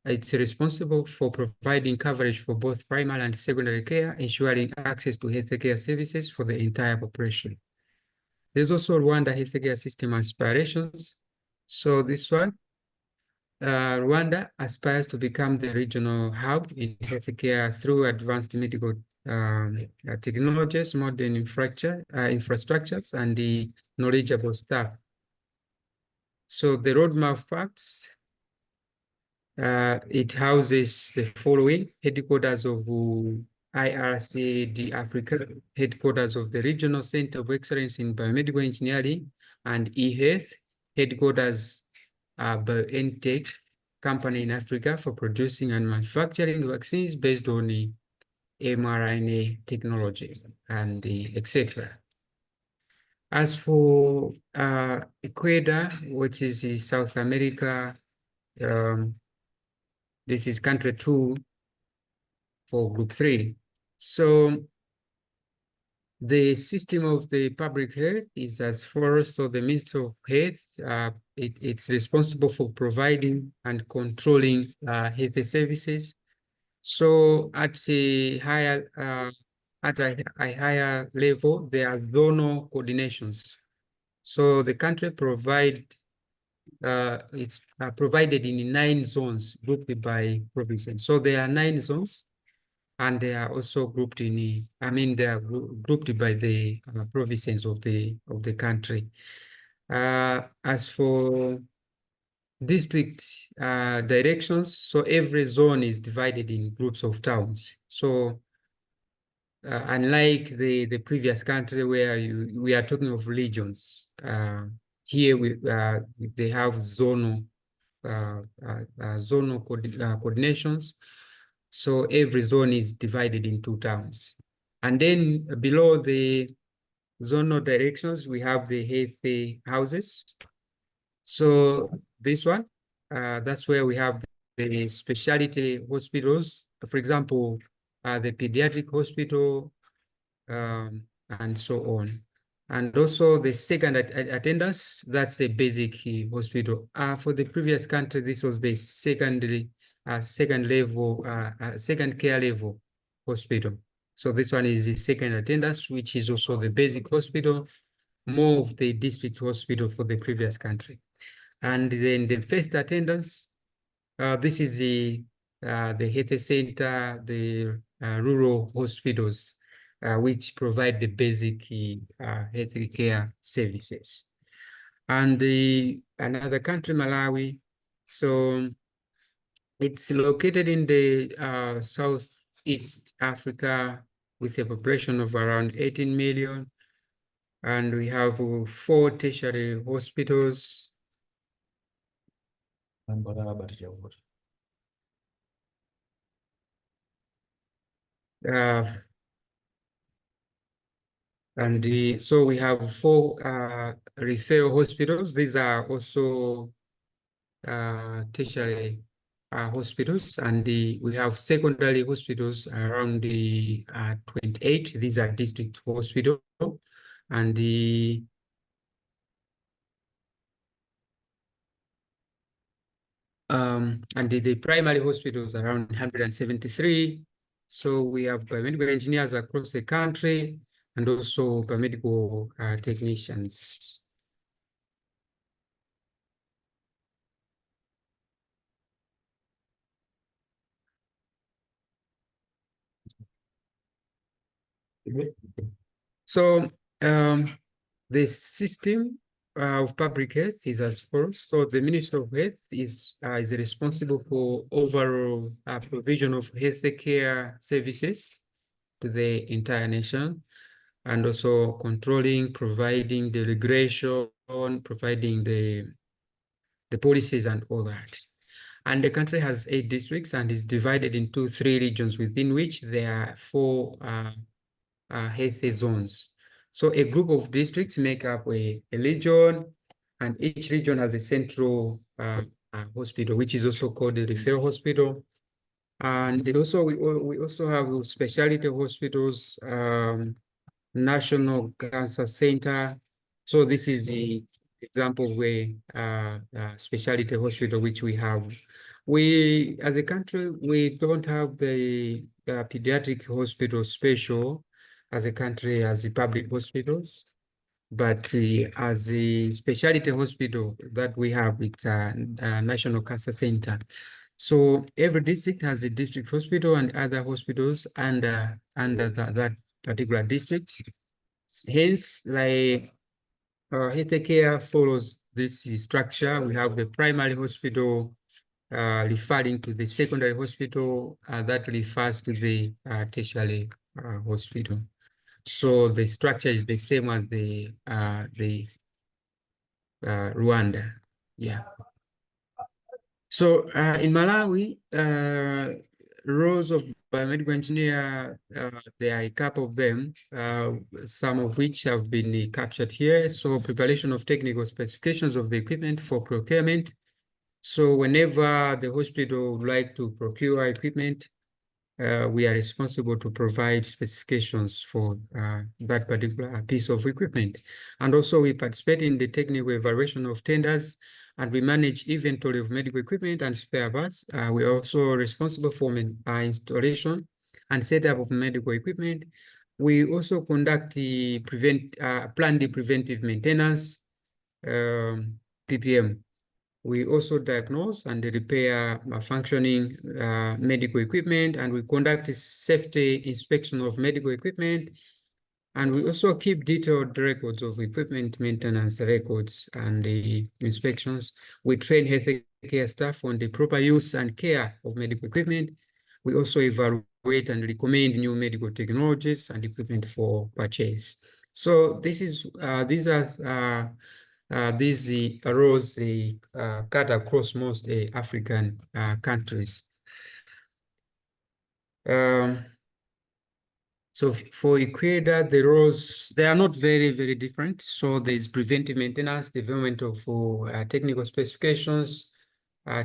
It's responsible for providing coverage for both primary and secondary care, ensuring access to healthcare services for the entire population. There's also Rwanda Healthcare System Aspirations. So this one, Rwanda aspires to become the regional hub in healthcare through advanced medical technologies, modern infrastructures, and the knowledgeable staff. So the roadmap facts, it houses the following: headquarters of IRCD Africa, headquarters of the Regional Center of Excellence in Biomedical Engineering and eHealth, headquarters BioNTech company in Africa for producing and manufacturing vaccines based on the mRNA technology, and etc. As for Ecuador, which is South America, this is country 2 for group 3. So the system of the public health is as follows. So the Ministry of Health, it's responsible for providing and controlling health services. So at a higher level, there are zonal coordinations. So the country it's provided in 9 zones grouped by provinces. So there are 9 zones, and they are also grouped in, they are grouped by the provinces of the country. As for district directions, so every zone is divided in groups of towns. So unlike the previous country where we are talking of regions, here they have zonal coordinations. So every zone is divided into towns. And then below the zonal directions, we have the health houses. So this one, that's where we have the specialty hospitals. For example, the pediatric hospital, and so on. And also the second attendance, that's the basic hospital. For the previous country, this was the second care level hospital. So this one is the second attendance, which is also the basic hospital, more of the district hospital for the previous country. And then the first attendance, this is the health center, the rural hospitals, which provide the basic health care services. And another country, Malawi, so it's located in the Southeast Africa with a population of around 18 million. And we have 4 tertiary hospitals. So we have 4 referral hospitals. These are also tertiary hospitals, and we have secondary hospitals around the 28. These are district hospital, and the primary hospitals around 173. So we have biomedical engineers across the country and also biomedical technicians. So the system of public health is as follows. So the Minister of Health is responsible for overall provision of healthcare services to the entire nation, and also controlling, providing the regulation, providing the policies and all that. And the country has 8 districts and is divided into 3 regions, within which there are 4 health zones. So a group of districts make up a region, and each region has a central hospital, which is also called the referral hospital. And we also have specialty hospitals, National Cancer Center. So this is the example of a specialty hospital which we have. We, as a country, we don't have the pediatric hospital special as a country as the public hospitals, but as a specialty hospital that we have, it's a National Cancer Center. So every district has a district hospital and other hospitals under that particular district. Hence, like healthcare follows this structure. We have the primary hospital referring to the secondary hospital that refers to the tertiary hospital. So the structure is the same as the Rwanda. Yeah. So in Malawi, roles of biomedical engineer, there are a couple of them, some of which have been captured here. So preparation of technical specifications of the equipment for procurement. So whenever the hospital would like to procure equipment, we are responsible to provide specifications for that particular piece of equipment. And also we participate in the technical evaluation of tenders, and we manage inventory of medical equipment and spare parts. We are also responsible for installation and setup of medical equipment. We also conduct the plan the preventive maintenance, PPM. We also diagnose and repair malfunctioning medical equipment, and we conduct a safety inspection of medical equipment. And we also keep detailed records of equipment maintenance records and the inspections. We train healthcare staff on the proper use and care of medical equipment. We also evaluate and recommend new medical technologies and equipment for purchase. So this is these are these roles cut across most African countries. So for Ecuador, the roles, they are not very, very different. So there's preventive maintenance, development of technical specifications,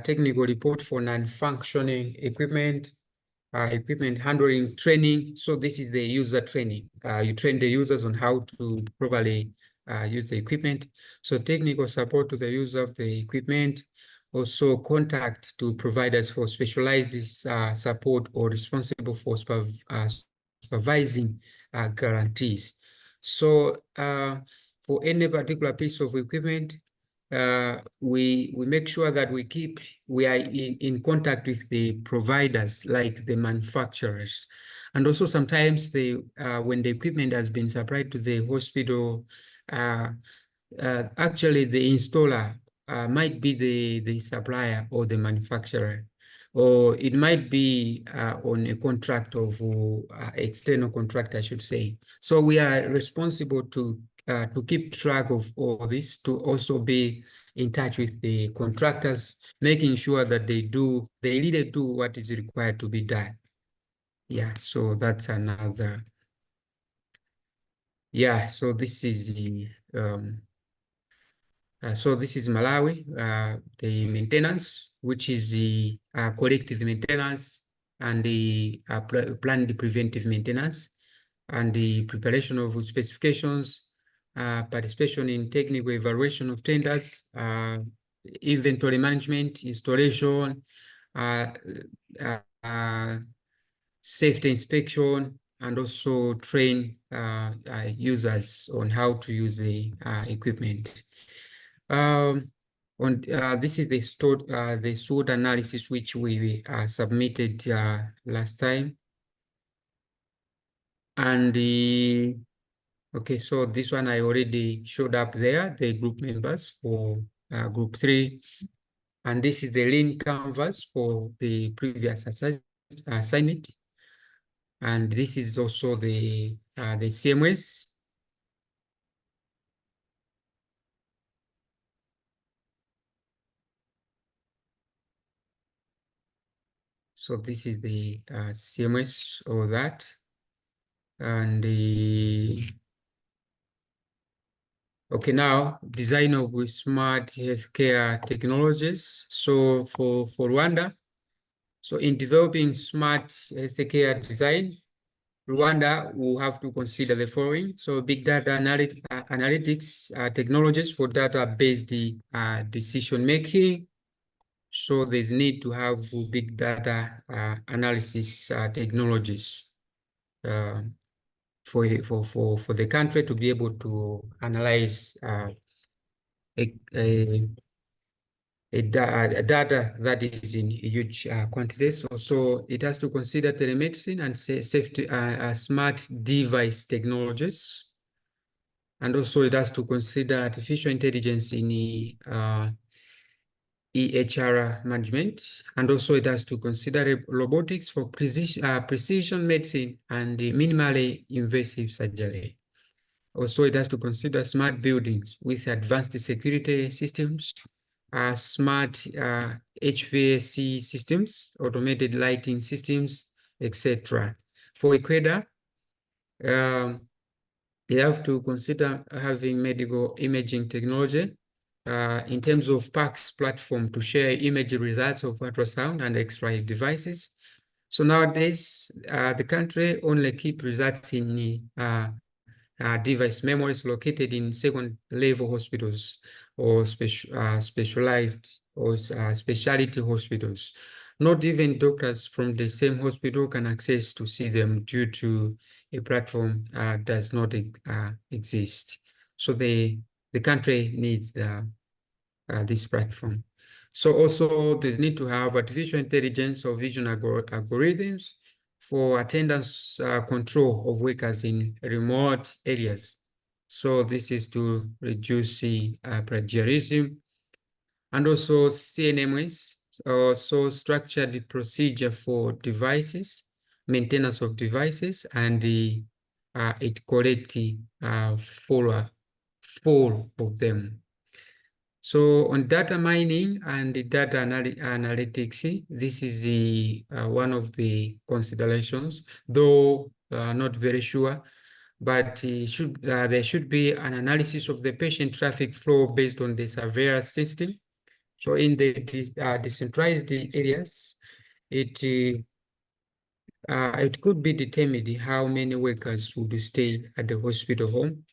technical report for non-functioning equipment, equipment handling, training. So this is the user training. You train the users on how to properly use the equipment. So technical support to the user of the equipment, also contact to providers for specialized support or responsible for supervising guarantees. So for any particular piece of equipment, we make sure that we are in contact with the providers, like the manufacturers. And also sometimes when the equipment has been supplied to the hospital, actually the installer might be the supplier or the manufacturer, or it might be on a contract of external contract, I should say. So we are responsible to to keep track of all this, to also be in touch with the contractors, making sure that they really do what is required to be done. Yeah, so that's another. Yeah, so this is the so this is Malawi, the maintenance, which is the corrective maintenance and the planned preventive maintenance, and the preparation of specifications, participation in technical evaluation of tenders, inventory management, installation, safety inspection, and also train users on how to use the equipment. This is the SWOT analysis which we submitted last time. And okay, so this one I already showed up there, the group members for group 3. And this is the lean canvas for the previous assignment. And this is also the CMS. So this is the CMS or that. And the okay, now design of smart healthcare technologies. So for Rwanda, so in developing smart healthcare design, Rwanda will have to consider the following. So big data analytics technologies for data-based decision making. So there's need to have big data analysis technologies for the country to be able to analyze data that is in huge quantities. Also, it has to consider telemedicine and safety, smart device technologies. And also it has to consider artificial intelligence in EHR management. And also it has to consider robotics for precision medicine and minimally invasive surgery. Also, it has to consider smart buildings with advanced security systems, smart HVAC systems, automated lighting systems, etc. For Ecuador, you have to consider having medical imaging technology in terms of PACS platform to share image results of ultrasound and X-ray devices. So nowadays, the country only keep results in device memories located in second-level hospitals or specialized or specialty hospitals. Not even doctors from the same hospital can access to see them due to a platform does not exist. So the country needs this platform. So also there's need to have artificial intelligence or vision algorithms for attendance control of workers in remote areas. So this is to reduce plagiarism. And also CNMS, so structured procedure for devices, maintenance of devices, and it collects full of them. So on data mining and the data analytics, this is one of the considerations, though not very sure, but there should be an analysis of the patient traffic flow based on the surveillance system. So in the decentralized areas, it could be determined how many workers would stay at the hospital home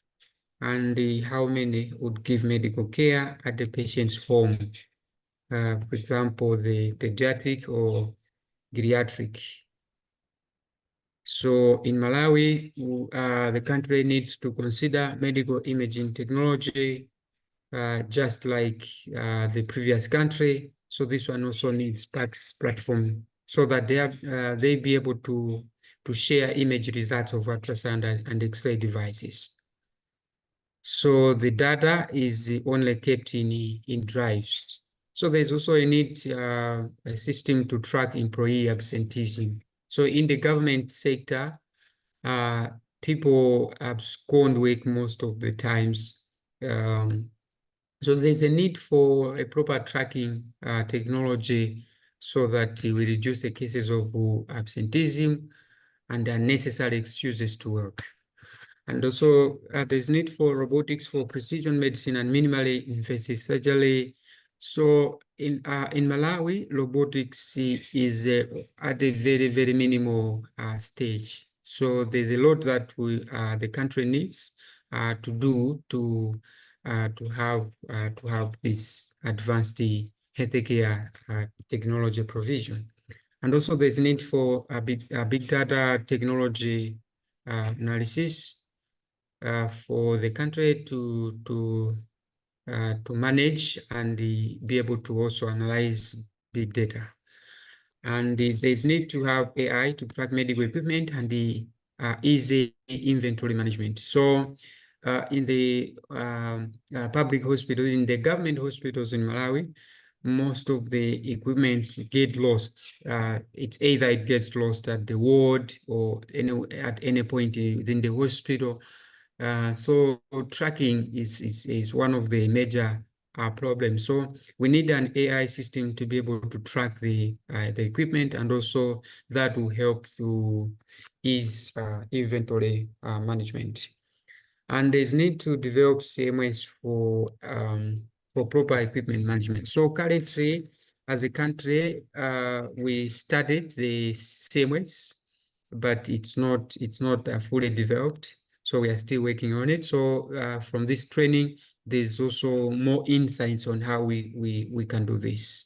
and how many would give medical care at the patient's home. For example, the pediatric or geriatric. So in Malawi, the country needs to consider medical imaging technology, just like the previous country. So this one also needs PACS platform so that they be able to share image results of ultrasound and X-ray devices. So the data is only kept in drives. So there's also a need a system to track employee absenteeism. So in the government sector, people abscond work most of the times. So there's a need for a proper tracking technology so that we reduce the cases of absenteeism and unnecessary excuses to work. And also there's need for robotics for precision medicine and minimally invasive surgery. So in Malawi, robotics is at a very, very minimal stage. So there's a lot that the country needs to do to have this advanced healthcare technology provision. And also there's need for a big data technology analysis for the country to manage and be able to also analyze big data. And there's need to have AI to track medical equipment and the easy inventory management. So in the public hospitals, in the government hospitals in Malawi, most of the equipment get lost. It's either it gets lost at the ward or at any point within the hospital. So tracking is one of the major problems. So we need an AI system to be able to track the equipment, and also that will help to ease inventory management. And there's need to develop CMS for proper equipment management. So currently, as a country, we started the CMS, but it's not fully developed. So we are still working on it. So from this training, there's also more insights on how we can do this.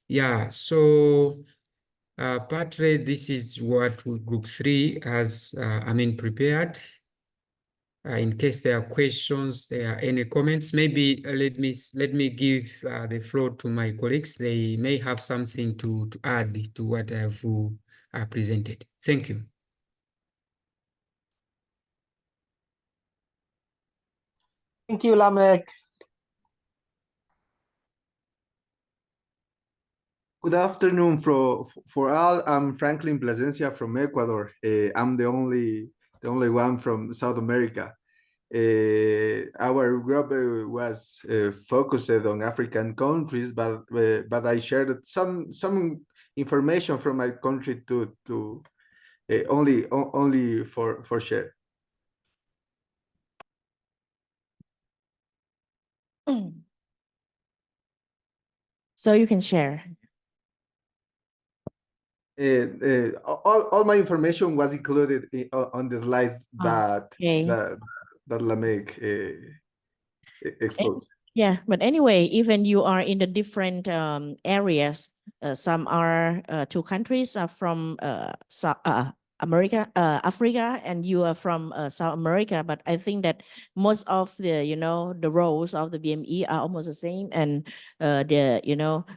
Yeah, so partly this is what Group 3 has, prepared. In case there are questions, there are any comments, maybe let me give the floor to my colleagues. They may have something to add to what I have presented. Thank you. Thank you, Lamek. Good afternoon for all. I'm Franklin Plasencia from Ecuador. I'm the only one from South America. Our group was focused on African countries, but I shared some information from my country to only for share. So you can share. All my information was included on the slides that Lamek exposed. Yeah, but anyway, even you are in the different areas. Some are 2 countries are from America, Africa, and you are from South America. But I think that most of the the roles of the BME are almost the same, and the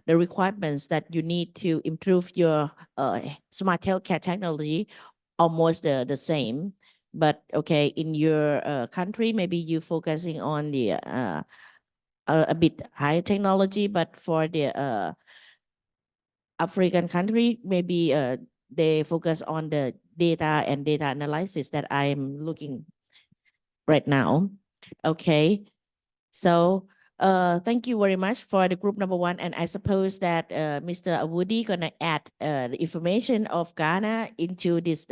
requirements that you need to improve your smart healthcare technology almost the same. But okay, in your country, maybe you focusing on the a bit higher technology, but for the African country, maybe they focus on the data and data analysis that I'm looking right now. Okay, so thank you very much for the group number 1, and I suppose that Mr. Awudi gonna add the information of Ghana into this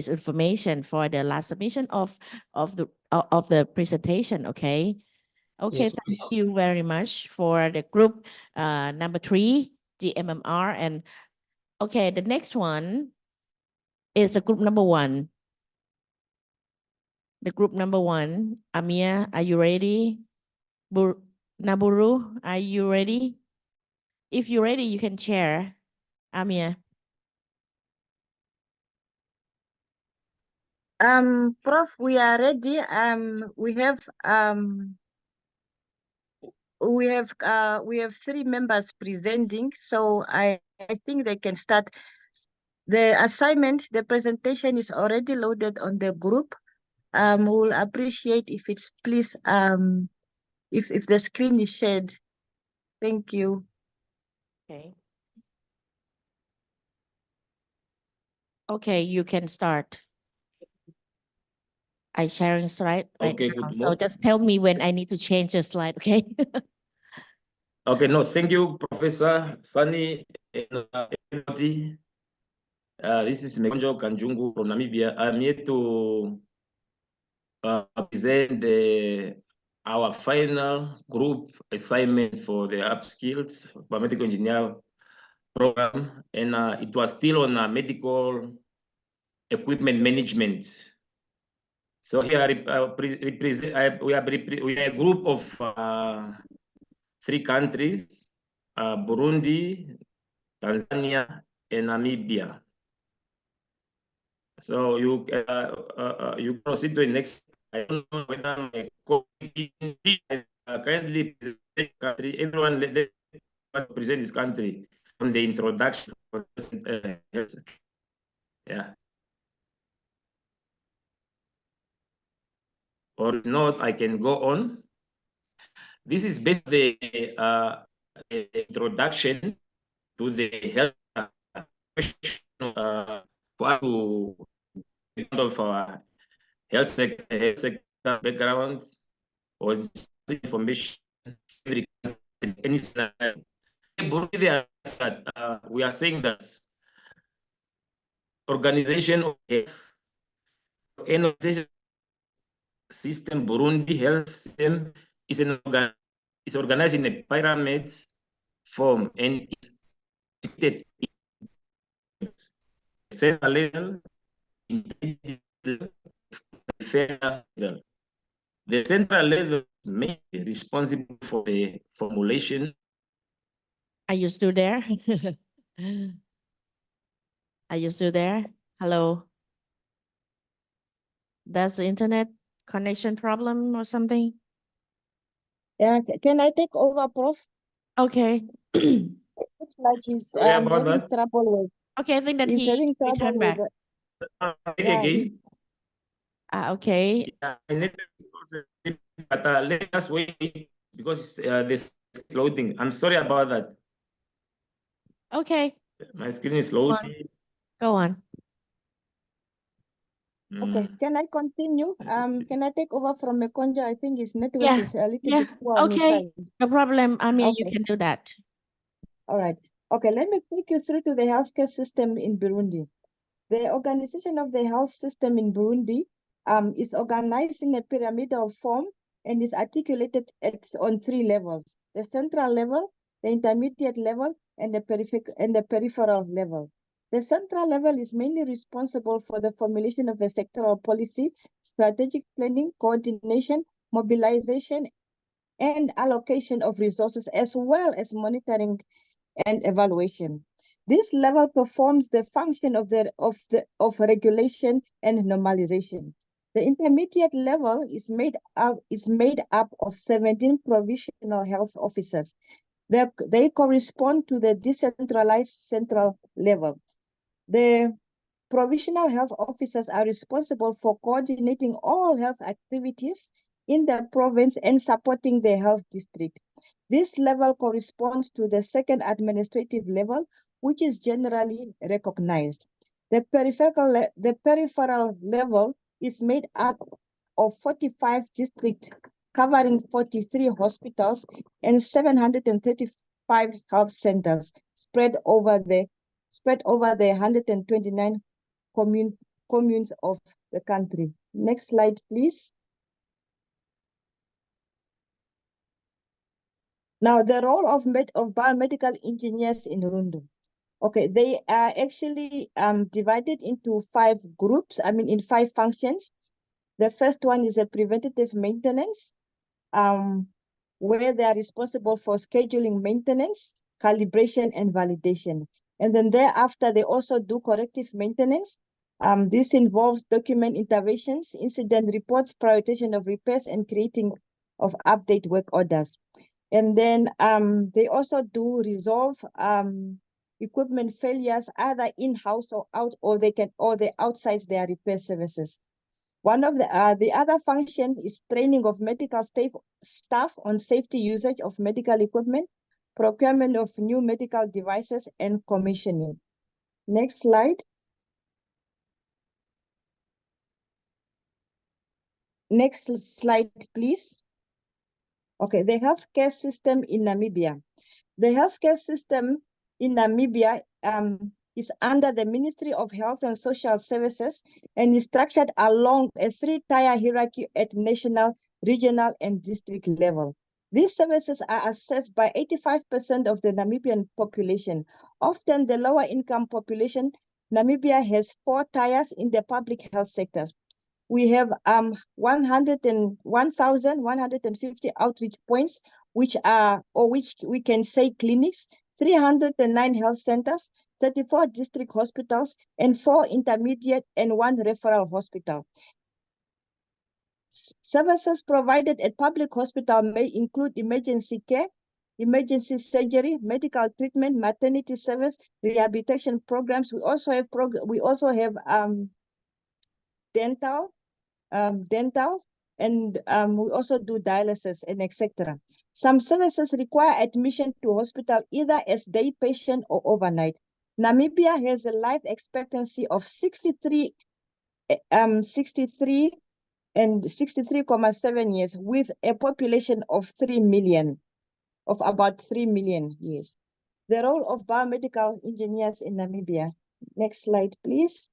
information for the last submission of the presentation. Okay. Okay, Yes, thank please. you very much for the group number 3, GMMR. And okay, the next one is the group number 1. The group number 1, Amia, are you ready? Naburu, are you ready? If you're ready, you can share, Amia. Prof, we are ready. We have 3 members presenting, so I think they can start. The assignment, the presentation is already loaded on the group. We'll appreciate if it's please if the screen is shared. Thank you. Okay. Okay, you can start. I sharing slide right Okay, now. good So morning. just tell me when I need to change the slide, okay? Okay, no, thank you, Professor Sunny and everybody. This is Mekonjo Kanjungu from Namibia. I'm here to present our final group assignment for the upskills biomedical engineer program, and it was still on medical equipment management. So here we are a group of 3 countries, Burundi, Tanzania, and Namibia. So you proceed to the next. I don't know whether my currently present country. Everyone let present this country on the introduction. Yeah. Or if not, I can go on. This is basically the introduction to the health for us to of our health sector backgrounds or information. Any scenario. We are saying that organization of health, organization system, Burundi health system is organized in a pyramid form and it's situated in central level, level. The central level is mainly responsible for the formulation. Are you still there? Are you still there? Hello? That's the internet connection problem or something? Yeah, can I take over, Prof? Okay. Looks like he's Sorry about having that. trouble with. Okay, I think that He's he having trouble returned with. back. Yeah, Again. Okay. Yeah, but let us wait because this is loading. I'm sorry about that. Okay. My screen is loading. Go on. Okay, can I continue? Can I take over from Mekonja? I think his network Yeah, is a little yeah. bit poor on his Okay. side. No problem. I mean, you Okay. can do that. All right. Okay, let me take you through to the healthcare system in Burundi. The organization of the health system in Burundi is organized in a pyramidal form and is articulated on 3 levels: the central level, the intermediate level, and the peripheral level. The central level is mainly responsible for the formulation of a sectoral policy, strategic planning, coordination, mobilization, and allocation of resources, as well as monitoring and evaluation. This level performs the function of regulation and normalization. The intermediate level is made up of 17 provisional health officers. They correspond to the decentralized central level. The provisional health officers are responsible for coordinating all health activities in the province and supporting the health district. This level corresponds to the second administrative level, which is generally recognized. The peripheral level is made up of 45 districts covering 43 hospitals and 735 health centers spread over the 129 communes of the country. Next slide, please. Now, the role of biomedical engineers in Rundu. Okay, they are actually divided into 5 groups, in 5 functions. The first one is a preventative maintenance, where they are responsible for scheduling maintenance, calibration, and validation. And then thereafter, they also do corrective maintenance. This involves document interventions, incident reports, prioritization of repairs, and creating of update work orders. And then they also do resolve equipment failures either in-house or they outside their repair services. One of the other function is training of medical staff on safety usage of medical equipment, procurement of new medical devices, and commissioning. Next slide. Next slide, please. Okay, the healthcare system in Namibia. The healthcare system in Namibia is under the Ministry of Health and Social Services and is structured along a three-tier hierarchy at national, regional, and district level. These services are accessed by 85% of the Namibian population. Often the lower income population, Namibia has 4 tiers in the public health sectors. We have 1,150 outreach points, which we can say clinics, 309 health centers, 34 district hospitals, and 4 intermediate and 1 referral hospital. Services provided at public hospital may include emergency care, emergency surgery, medical treatment, maternity service, rehabilitation programs. We also have dental, and we also do dialysis and etc. Some services require admission to hospital either as day patient or overnight. Namibia has a life expectancy of 63.7 years with a population of 3 million, of about 3 million years. The role of biomedical engineers in Namibia. Next slide, please.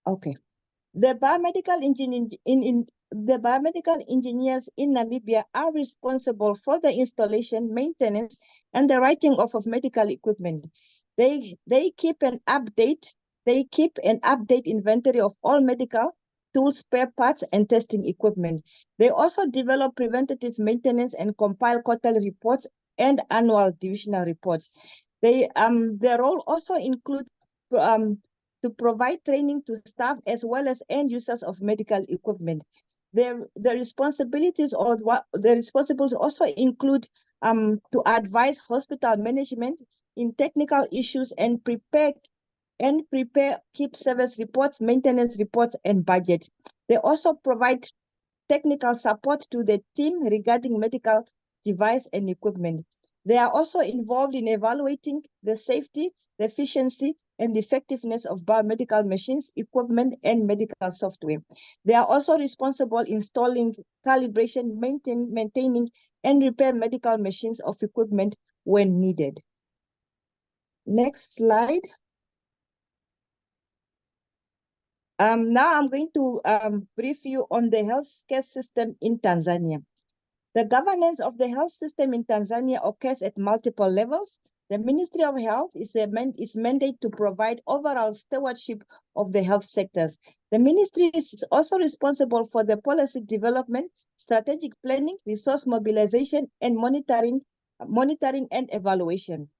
Okay. The biomedical engineers in Namibia are responsible for the installation, maintenance, and the writing off of medical equipment. They keep an update inventory of all medical tools, spare parts, and testing equipment. They also develop preventative maintenance and compile quarterly reports and annual divisional reports. Their role also includes to provide training to staff as well as end users of medical equipment. The responsibilities also include to advise hospital management in technical issues and prepare keep service reports, maintenance reports, and budget. They also provide technical support to the team regarding medical device and equipment. They are also involved in evaluating the safety, the efficiency, and the effectiveness of biomedical machines, equipment, and medical software. They are also responsible installing, calibration, maintaining, and repair medical machines of equipment when needed. Next slide. Now I'm going to brief you on the healthcare system in Tanzania. The governance of the health system in Tanzania occurs at multiple levels. The Ministry of Health is mandated to provide overall stewardship of the health sectors. The ministry is also responsible for the policy development, strategic planning, resource mobilization, and monitoring and evaluation.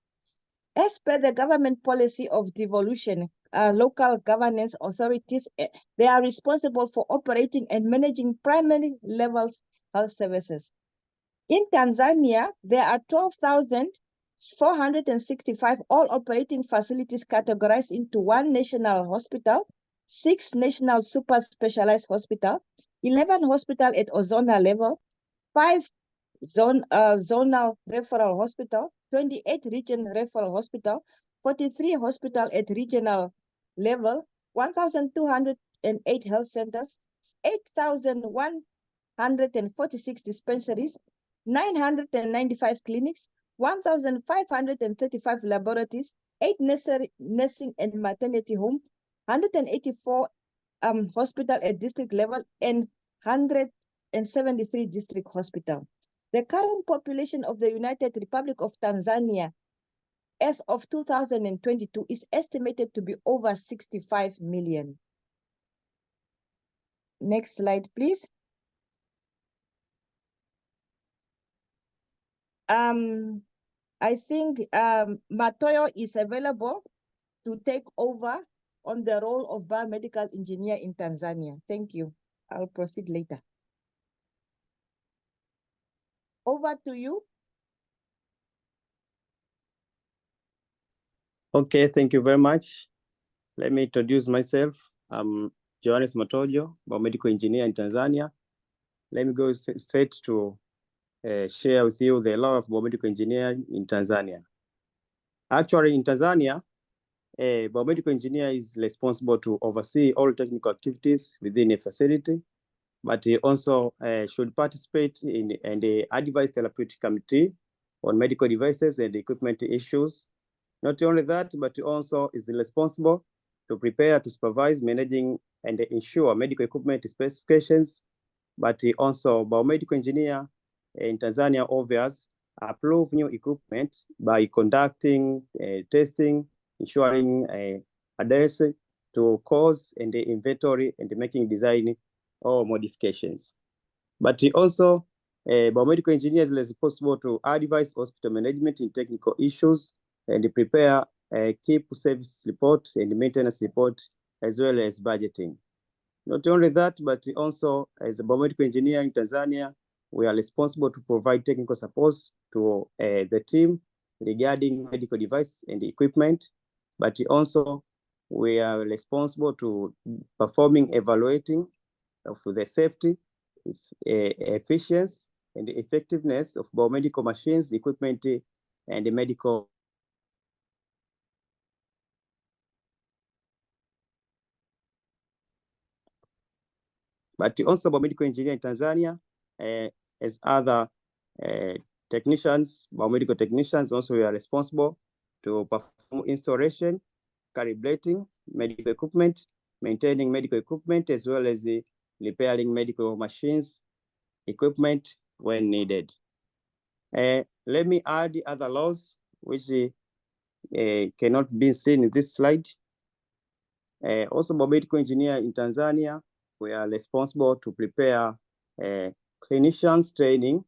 As per the government policy of devolution, local governance authorities, they are responsible for operating and managing primary levels health services. In Tanzania, there are 12,465 all operating facilities categorized into 1 national hospital, 6 national super specialized hospitals, 11 hospitals at Ozona level, 5 zonal referral hospital, 28 region referral hospital, 43 hospital at regional level, 1,208 health centers, 8,146 dispensaries, 995 clinics, 1,535 laboratories, 8 nursing and maternity homes, 184 hospital at district level, and 173 district hospitals. The current population of the United Republic of Tanzania as of 2022 is estimated to be over 65 million. Next slide, please. I think Matoyo is available to take over on the role of biomedical engineer in Tanzania. Thank you. I'll proceed later. Over to you. Okay, thank you very much. Let me introduce myself. I'm Johannes Matojo, biomedical engineer in Tanzania. Let me go straight to share with you the law of biomedical engineering in Tanzania. Actually, in Tanzania, A biomedical engineer is responsible to oversee all technical activities within a facility, but he also should participate in the advice therapeutic committee on medical devices and equipment issues. Not only that, but he also is responsible to prepare, to supervise, managing, and ensure medical equipment specifications. But he also, biomedical engineer in Tanzania, obvious, approve new equipment by conducting testing, ensuring adherence to codes and the inventory and making design or modifications. But he also, biomedical engineer is responsible to advise hospital management in technical issues and prepare keep service report and maintenance report, as well as budgeting. Not only that, but also as a biomedical engineer in Tanzania, we are responsible to provide technical support to the team regarding medical device and equipment, but also we are responsible to performing evaluating of the safety, efficiency, and the effectiveness of biomedical machines, equipment, and the medical. But also biomedical engineer in Tanzania, as other technicians, biomedical technicians, also we are responsible to perform installation, calibrating medical equipment, maintaining medical equipment, as well as repairing medical machines, equipment when needed. Let me add the other laws which cannot be seen in this slide. Also, biomedical engineer in Tanzania, we are responsible to prepare clinicians training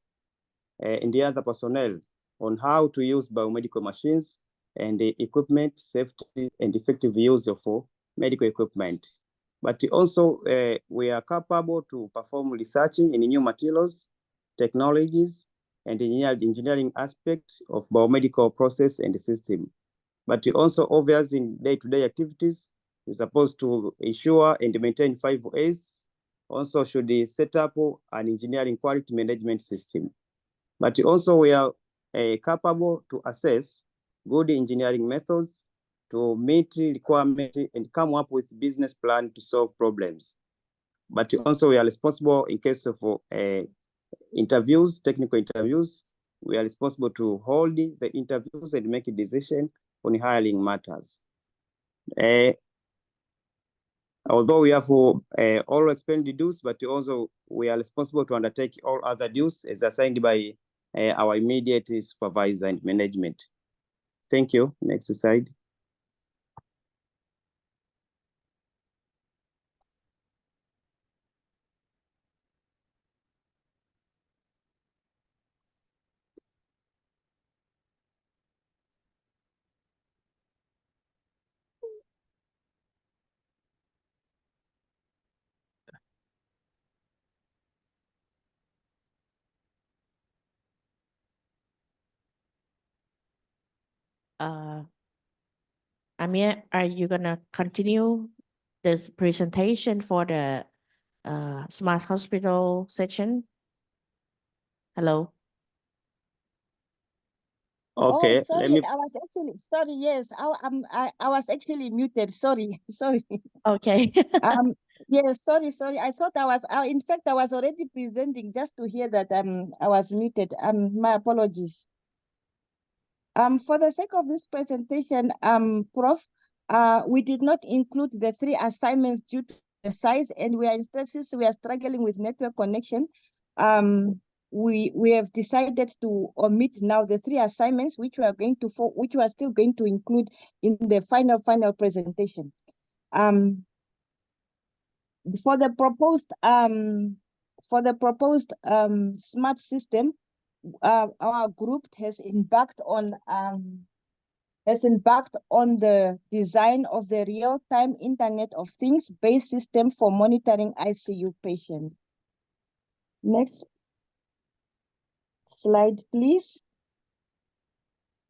and the other personnel on how to use biomedical machines and the equipment, safety, and effective use of medical equipment. But also, we are capable to perform researching in new materials, technologies, and engineering aspects of biomedical process and system. But also, obvious in day-to-day activities, we're supposed to ensure and maintain 5 A's. Also, should set up an engineering quality management system. But also, we are capable to assess good engineering methods to meet requirements and come up with business plan to solve problems. But also, we are responsible in case of interviews, technical interviews. We are responsible to hold the interviews and make a decision on hiring matters. Although we have all expended dues, but also we are responsible to undertake all other dues as assigned by our immediate supervisor and management. Thank you. Next slide. Amir, are you gonna continue this presentation for the smart hospital section? Hello. Okay, Oh, sorry, let me. I was actually sorry. Yes, I was actually muted. Sorry, sorry. Okay. Yes, sorry. I thought I was. In fact, I was already presenting just to hear that I was muted. My apologies. For the sake of this presentation, Prof, we did not include the 3 assignments due to the size, and we are instances we are struggling with network connection. We have decided to omit now the 3 assignments which we are still going to include in the final presentation. For the proposed smart system, our group has embarked on the design of the real-time Internet of Things based system for monitoring ICU patients. Next slide, please.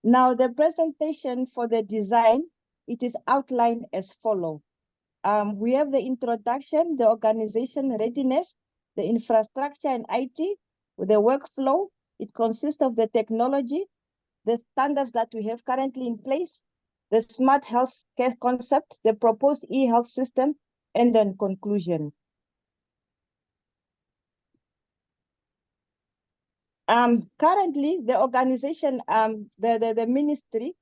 Now, the presentation for the design, it is outlined as follows. We have the introduction, the organization readiness, the infrastructure and IT, with the workflow. It consists of the technology, the standards that we have currently in place, the smart health care concept, the proposed e-health system, and then conclusion. Currently, the organization, the ministry,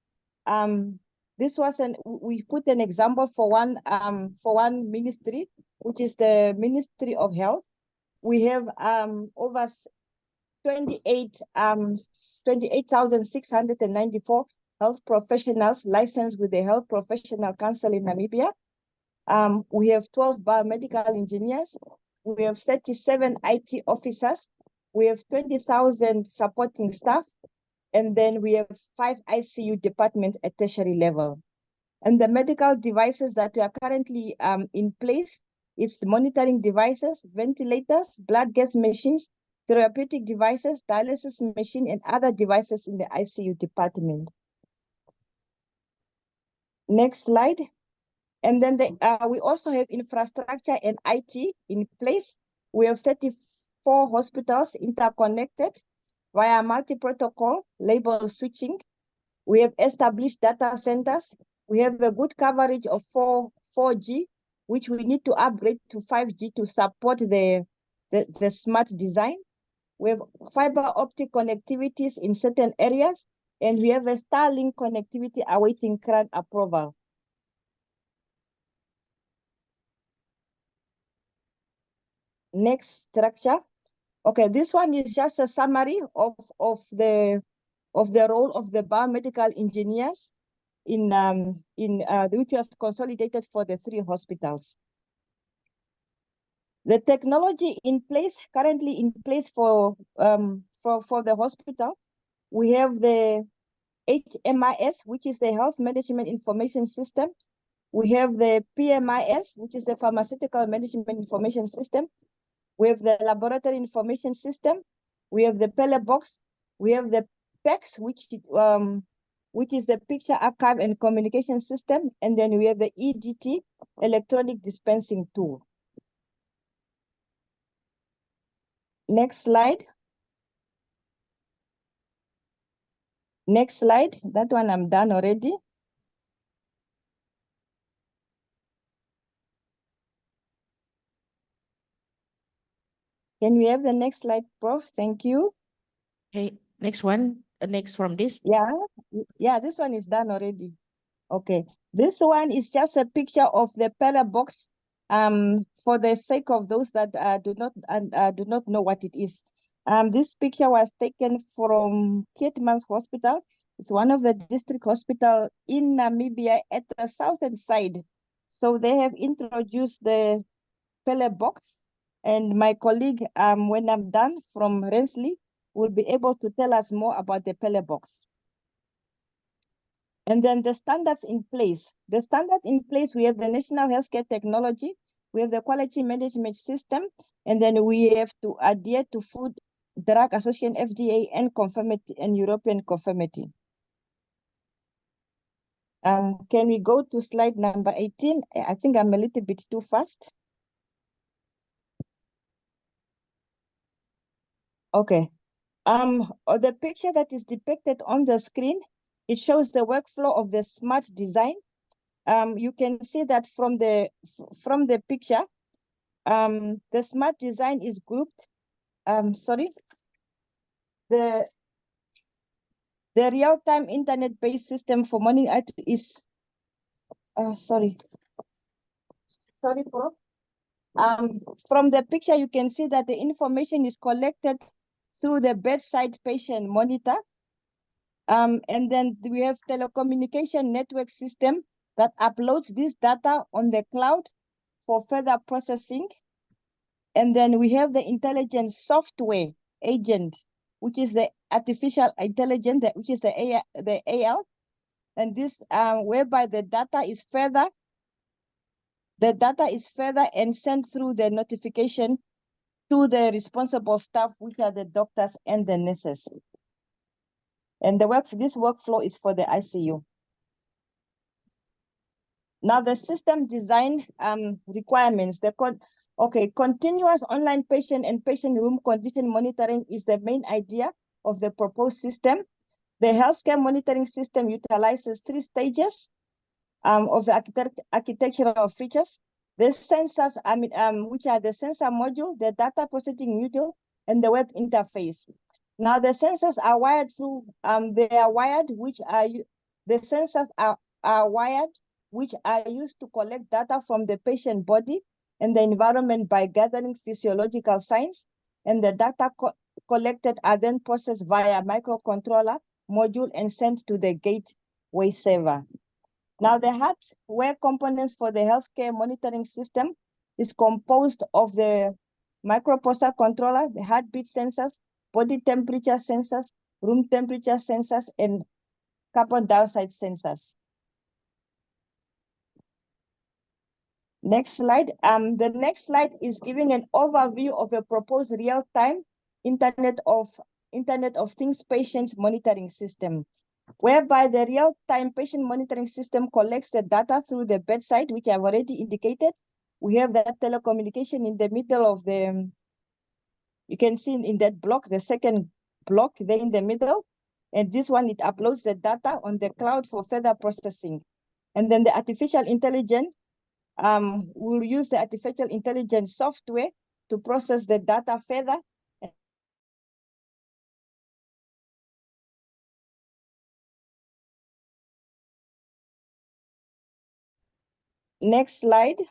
this was we put an example for one ministry, which is the Ministry of Health. We have over 28,694 health professionals licensed with the Health Professional Council in Namibia. We have 12 biomedical engineers. We have 37 IT officers. We have 20,000 supporting staff. And then we have 5 ICU departments at tertiary level. And the medical devices that are currently in place is the monitoring devices, ventilators, blood gas machines, therapeutic devices, dialysis machine, and other devices in the ICU department. Next slide. And then we also have infrastructure and IT in place. We have 34 hospitals interconnected via multi-protocol label switching. We have established data centers. We have a good coverage of 4G, which we need to upgrade to 5G to support the smart design. We have fiber optic connectivities in certain areas, and we have a Starlink connectivity awaiting CRAN approval. Next structure. Okay, this one is just a summary of the role of the biomedical engineers which was consolidated for the 3 hospitals. The technology currently in place for the hospital, we have the HMIS, which is the Health Management Information System. We have the PMIS, which is the Pharmaceutical Management Information System. We have the Laboratory Information System. We have the PeleBox. We have the PECS, which is the Picture Archive and Communication System. And then we have the EDT, Electronic Dispensing Tool. Next slide. Next slide. That one I'm done already. Can we have the next slide, Prof? Thank you. Okay, next one. Next from this. Yeah, this one is done already. Okay, this one is just a picture of the PeleBox. For the sake of those that do not know what it is. This picture was taken from Keetmans Hospital. It's one of the district hospitals in Namibia at the southern side. So they have introduced the PeleBox, and my colleague, when I'm done from Rensley, will be able to tell us more about the PeleBox. And then the standards in place. The standard in place, we have the National Healthcare Technology, we have the Quality Management System, and then we have to adhere to Food Drug Association, FDA, and conformity and European conformity. Can we go to slide number 18? I think I'm a little bit too fast. Okay. The picture that is depicted on the screen, it shows the workflow of the smart design. You can see that from the picture, the smart design is grouped. The real-time internet-based system for monitoring is sorry, Prof. From the picture, you can see that the information is collected through the bedside patient monitor. And then we have telecommunication network system that uploads this data on the cloud for further processing. And then we have the intelligence software agent, which is the artificial intelligence, which is the AL. And this whereby the data is further and sent through the notification to the responsible staff, which are the doctors and the nurses. And this workflow is for the ICU. Now the system design requirements. Continuous online patient and patient room condition monitoring is the main idea of the proposed system. The healthcare monitoring system utilizes 3 stages. of the architectural features. The sensors, which are the sensor module, the data processing module, and the web interface. Now the sensors are wired through, the sensors are wired, which are used to collect data from the patient body and the environment by gathering physiological signs, and the data collected are then processed via microcontroller module and sent to the gateway server. Now the hardware components for the healthcare monitoring system is composed of the microprocessor controller, the heartbeat sensors, body temperature sensors, room temperature sensors, and carbon dioxide sensors. Next slide. The next slide is giving an overview of a proposed real-time Internet of Things patients monitoring system, whereby the real-time patient monitoring system collects the data through the bedside, which I've already indicated. We have that telecommunication in the middle of the, you can see in that block, the second block there in the middle. And this one, it uploads the data on the cloud for further processing. And then the artificial intelligence, we'll use the artificial intelligence software to process the data further. Next slide.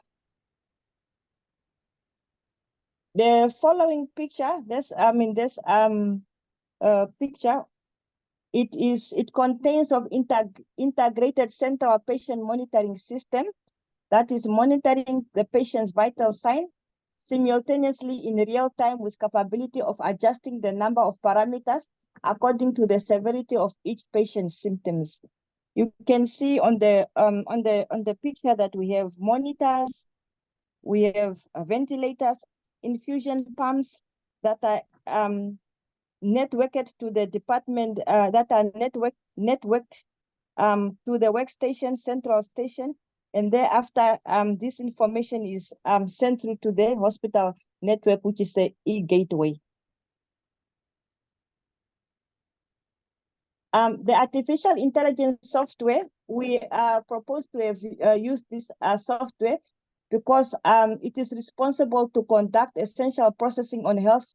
The following picture, picture, it contains of integrated central patient monitoring system that is monitoring the patient's vital sign simultaneously in real time with capability of adjusting the number of parameters according to the severity of each patient's symptoms. You can see on the picture that we have monitors, we have ventilators, infusion pumps that are networked to the department, that are networked to the workstation, central station, and thereafter this information is sent through to the hospital network, which is the e-gateway. The artificial intelligence software, we propose to have used this software because it is responsible to conduct essential processing on health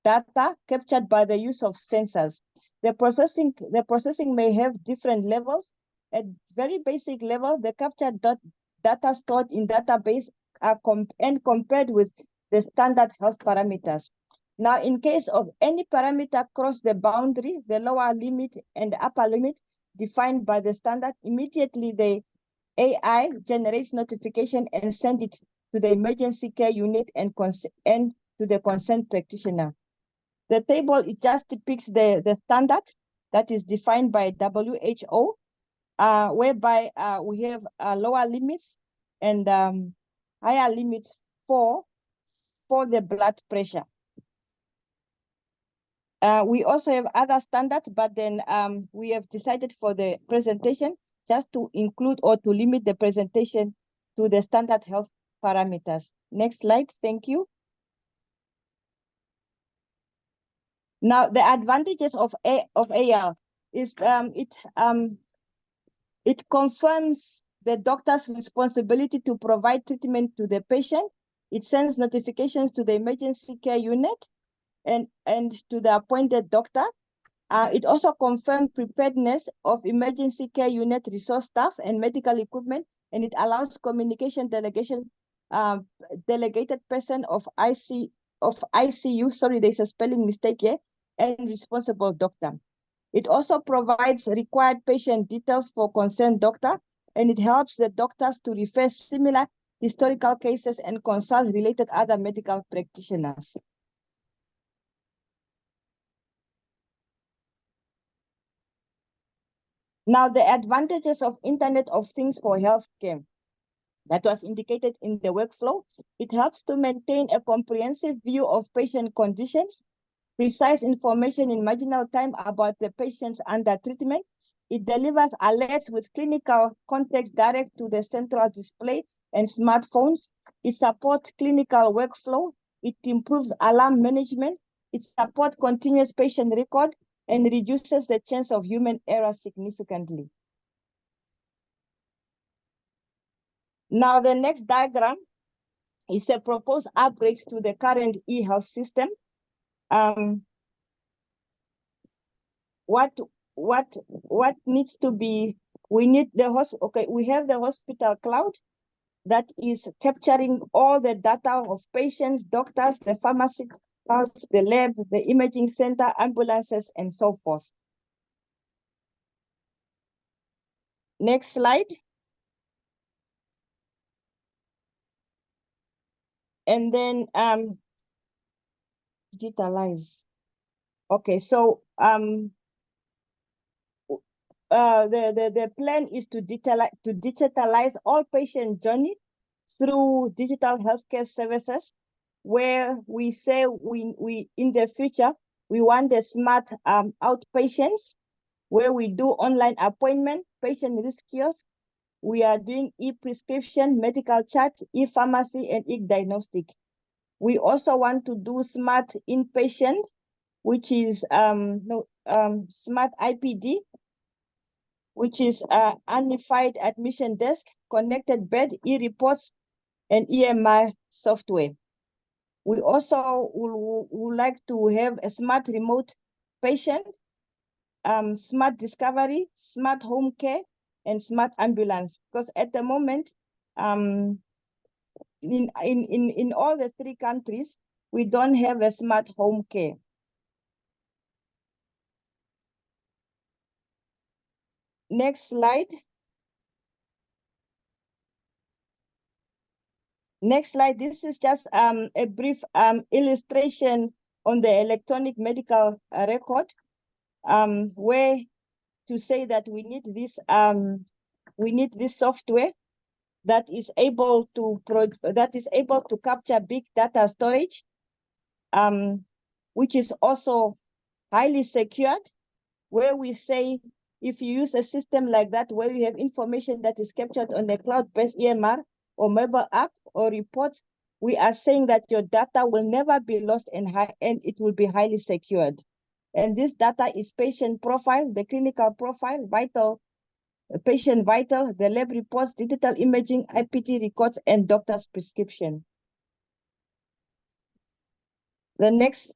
data captured by the use of sensors. The processing may have different levels. At very basic level, the captured data stored in database are compared with the standard health parameters. Now, in case of any parameter cross the boundary, the lower limit and the upper limit defined by the standard, immediately the AI generates notification and send it to the emergency care unit and to the concerned practitioner. The table, it just depicts the standard that is defined by WHO, whereby we have lower limits and higher limits for the blood pressure. We also have other standards, but then we have decided for the presentation just to include or to limit the presentation to the standard health parameters. Next slide, thank you. Now, the advantages of AI is it confirms the doctor's responsibility to provide treatment to the patient. It sends notifications to the emergency care unit and to the appointed doctor. It also confirms preparedness of emergency care unit resource staff and medical equipment, and it allows communication delegation, delegated person of ICU, sorry, there's a spelling mistake here, and responsible doctor. It also provides required patient details for concerned doctor, and it helps the doctors to refer similar historical cases and consult related other medical practitioners. Now, the advantages of Internet of Things for healthcare that was indicated in the workflow, it helps to maintain a comprehensive view of patient conditions, precise information in marginal time about the patients under treatment. It delivers alerts with clinical context direct to the central display and smartphones. It supports clinical workflow. It improves alarm management. It supports continuous patient record and reduces the chance of human error significantly. Now, the next diagram is a proposed upgrades to the current e-health system. What needs to be? We need the we have the hospital cloud that is capturing all the data of patients, doctors, the pharmacy, the lab, the imaging center, ambulances, and so forth. Next slide. And then digitalize. Okay, so the plan is to digitalize all patient journey through digital healthcare services, where we say we in the future we want the smart outpatients, where we do online appointment, patient risk kiosk. We are doing e-prescription, medical chart, e-pharmacy, and e-diagnostic. We also want to do smart inpatient, which is smart IPD, which is unified admission desk, connected bed, e-reports, and EMR software. We also would like to have a smart remote patient, smart discovery, smart home care, and smart ambulance. Because at the moment, in all the 3 countries, we don't have a smart home care. Next slide. Next slide. This is just a brief illustration on the electronic medical record, where to say that we need this software that is able to capture big data storage, which is also highly secured, where we say if you use a system like that, where you have information that is captured on the cloud-based EMR or mobile app or reports, we are saying that your data will never be lost and it will be highly secured. And this data is patient profile, the clinical profile, vital, patient vital, the lab reports, digital imaging, IPT records, and doctor's prescription. The next,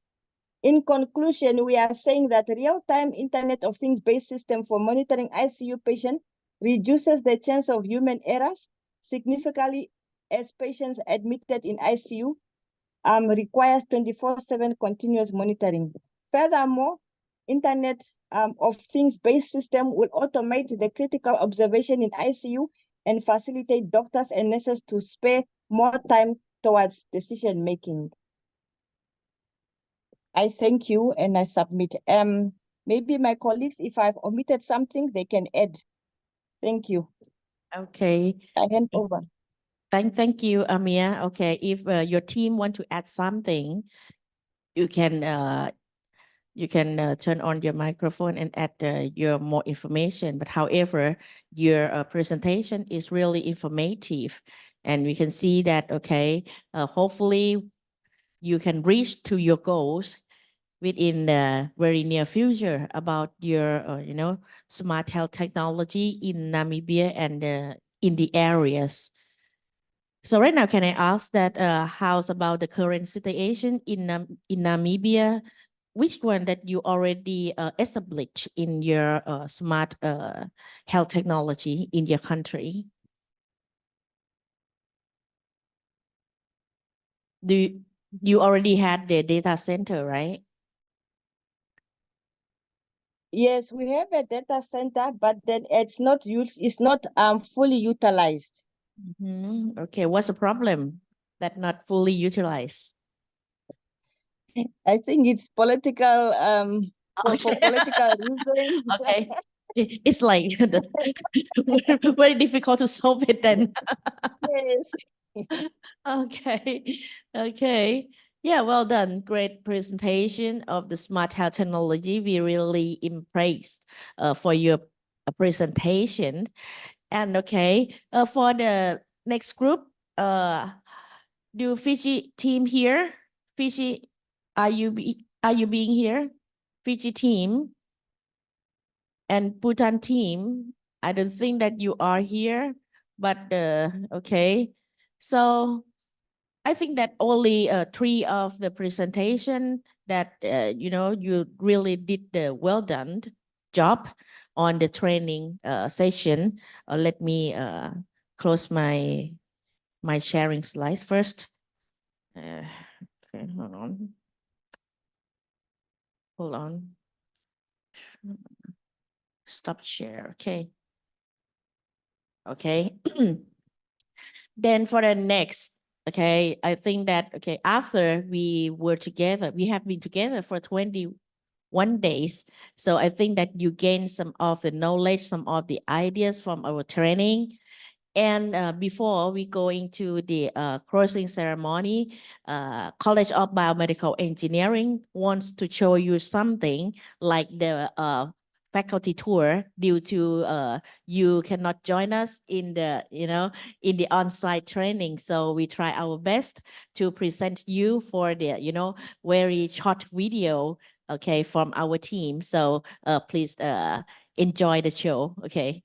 in conclusion, we are saying that real-time Internet of Things-based system for monitoring ICU patient reduces the chance of human errors significantly, as patients admitted in ICU requires 24/7 continuous monitoring. Furthermore, Internet of Things-based system will automate the critical observation in ICU and facilitate doctors and nurses to spare more time towards decision-making. I thank you and I submit. Maybe my colleagues, if I've omitted something, they can add. Thank you. Okay. I hand over. Thank you, Amir. Okay, if your team want to add something, you can turn on your microphone and add your more information. But however, your presentation is really informative, and we can see that, okay, hopefully you can reach to your goals within the very near future about your, smart health technology in Namibia and in the areas. So right now, can I ask that how's about the current situation in Namibia? Which one that you already established in your smart health technology in your country? Do you already had the data center, right? Yes, we have a data center, but then it's not fully utilized. Okay, what's the problem that not fully utilized? I think it's political for political reasons. Okay. It's like very difficult to solve it then. Yes. Okay. Okay. Yeah, well done. Great presentation of the smart health technology. We really impressed for your presentation. And okay, for the next group, do Fiji team here? Fiji, are you being here? Fiji team and Bhutan team, I don't think that you are here. but okay. So I think that only 3 of the presentation that you really did the well done job on the training session. Let me close my sharing slides first. Okay, hold on. Stop share. Okay. Then for the next, okay, I think that, okay, after we were together, we have been together for 21 days. So I think that you gain some of the knowledge, some of the ideas from our training. And before we go into the closing ceremony, College of Biomedical Engineering wants to show you something like the faculty tour due to you cannot join us in the in the on-site training. So we try our best to present you for the very short video, okay, from our team. So please enjoy the show. Okay.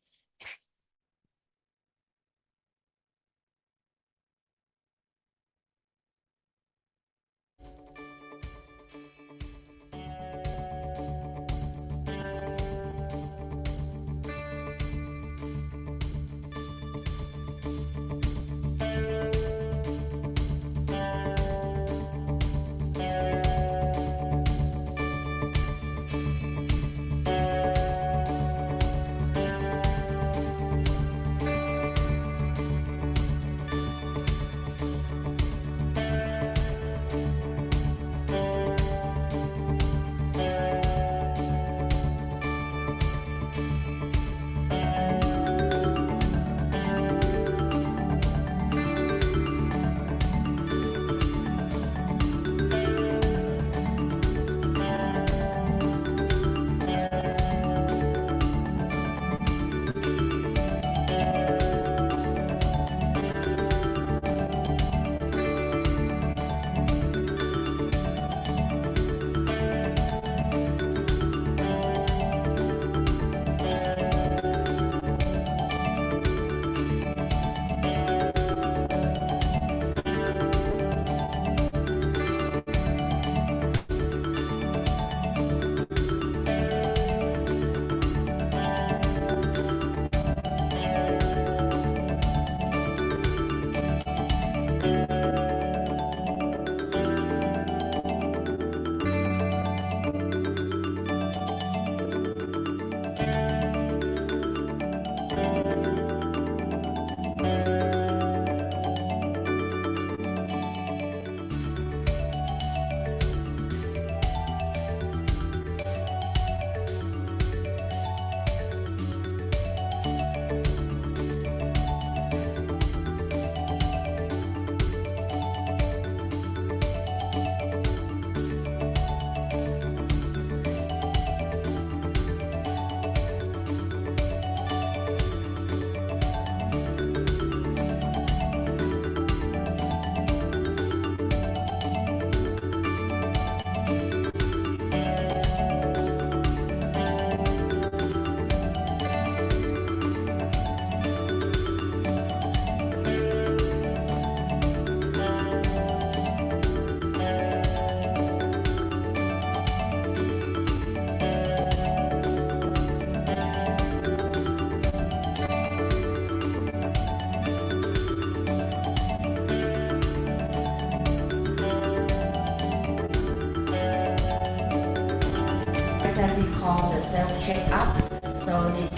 That we call the self-checkup. So this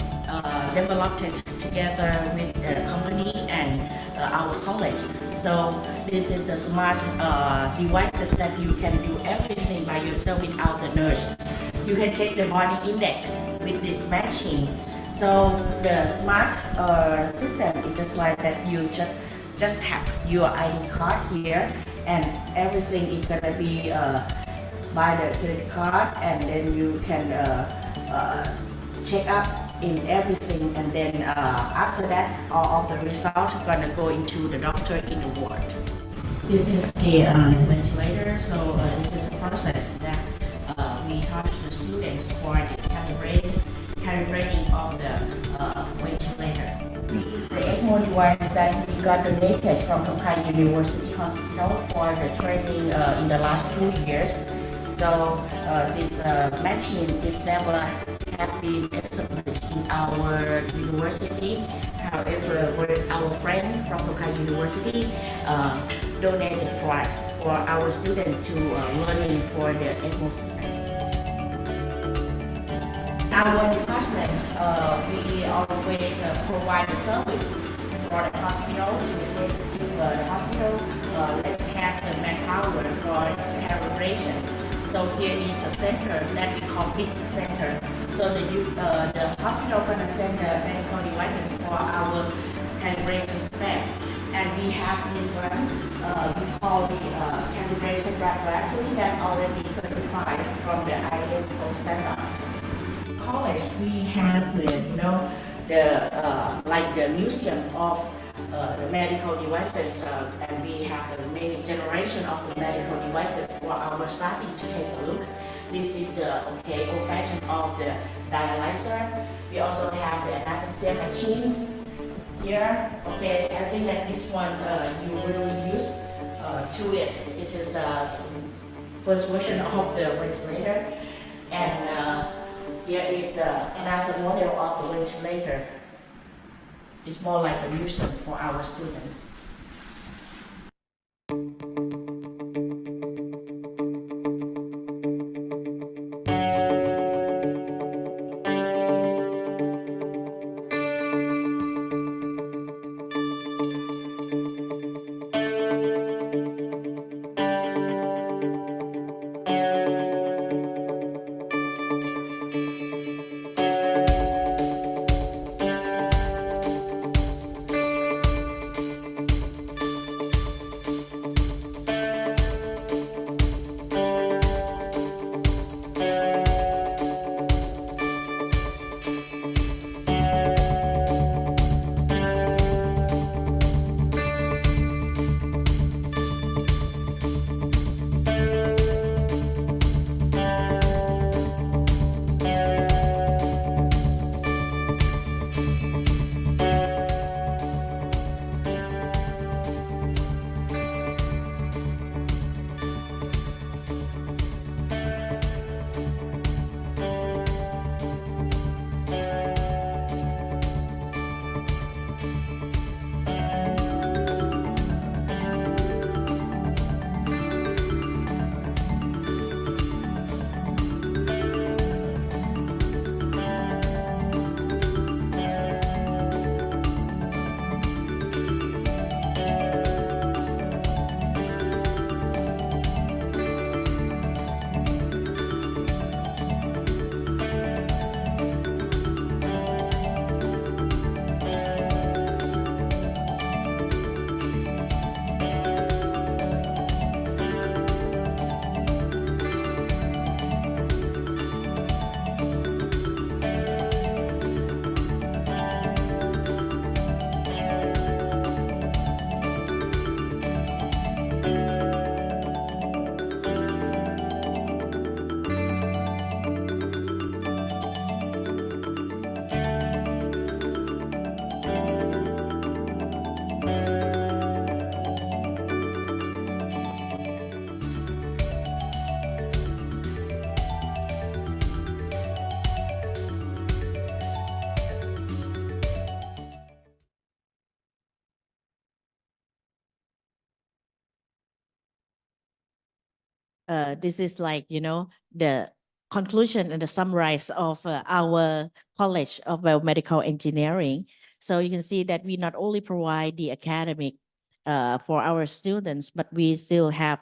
developed it together with the company and our college. So this is the smart devices that you can do everything by yourself without the nurse. You can check the body index with this machine. So the smart system is just like that. You just tap your ID card here, and everything is gonna be by the credit card, and then you can check up in everything, and then after that all of the results are gonna go into the doctor in the ward. This is the ventilator. So this is a process that we taught the students for the calibrating of the ventilator. is the ECMO device that we got donated from Tokai University Hospital for the training in the last 2 years. So this machine is never have been established in our university. However, our friend from Tokai University donated for us, for our students to learning for the ECMO system. Our department, we always provide the service for the hospital. In the case if the hospital, let's have the manpower for calibration. So here is a center that we call business center. So the hospital gonna send the medical devices for our calibration step. And we have this one, we call the calibration laboratory that already certified from the ISO standard. College, we have like the museum of the medical devices, and we have the many generation of the medical devices for our study to take a look. This is the old-fashioned of the dialyzer. We also have the anesthesia machine here. Okay, I think that this one you really use to it. It is first version of the ventilator, and here is another model of the ventilator. It's more like a museum for our students. This is like, the conclusion and the summarize of our College of Biomedical Engineering. So you can see that we not only provide the academic for our students, but we still have,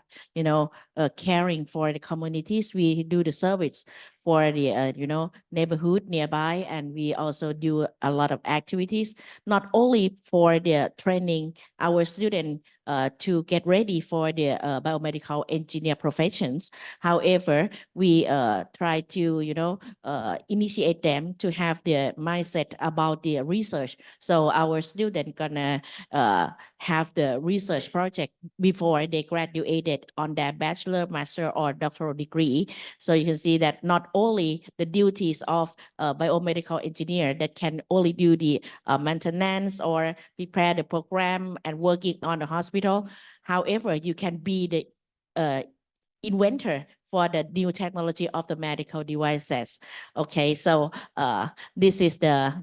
caring for the communities. We do the service for the, neighborhood nearby, and we also do a lot of activities, not only for the training our students to get ready for the biomedical engineer professions. However, we try to, initiate them to have the mindset about the research. So our students gonna have the research project before they graduated on their bachelor, master, or doctoral degree. So you can see that not only the duties of a biomedical engineer that can only do the maintenance or prepare the program and working on the hospital. However, you can be the inventor for the new technology of the medical devices. Okay, so this is the,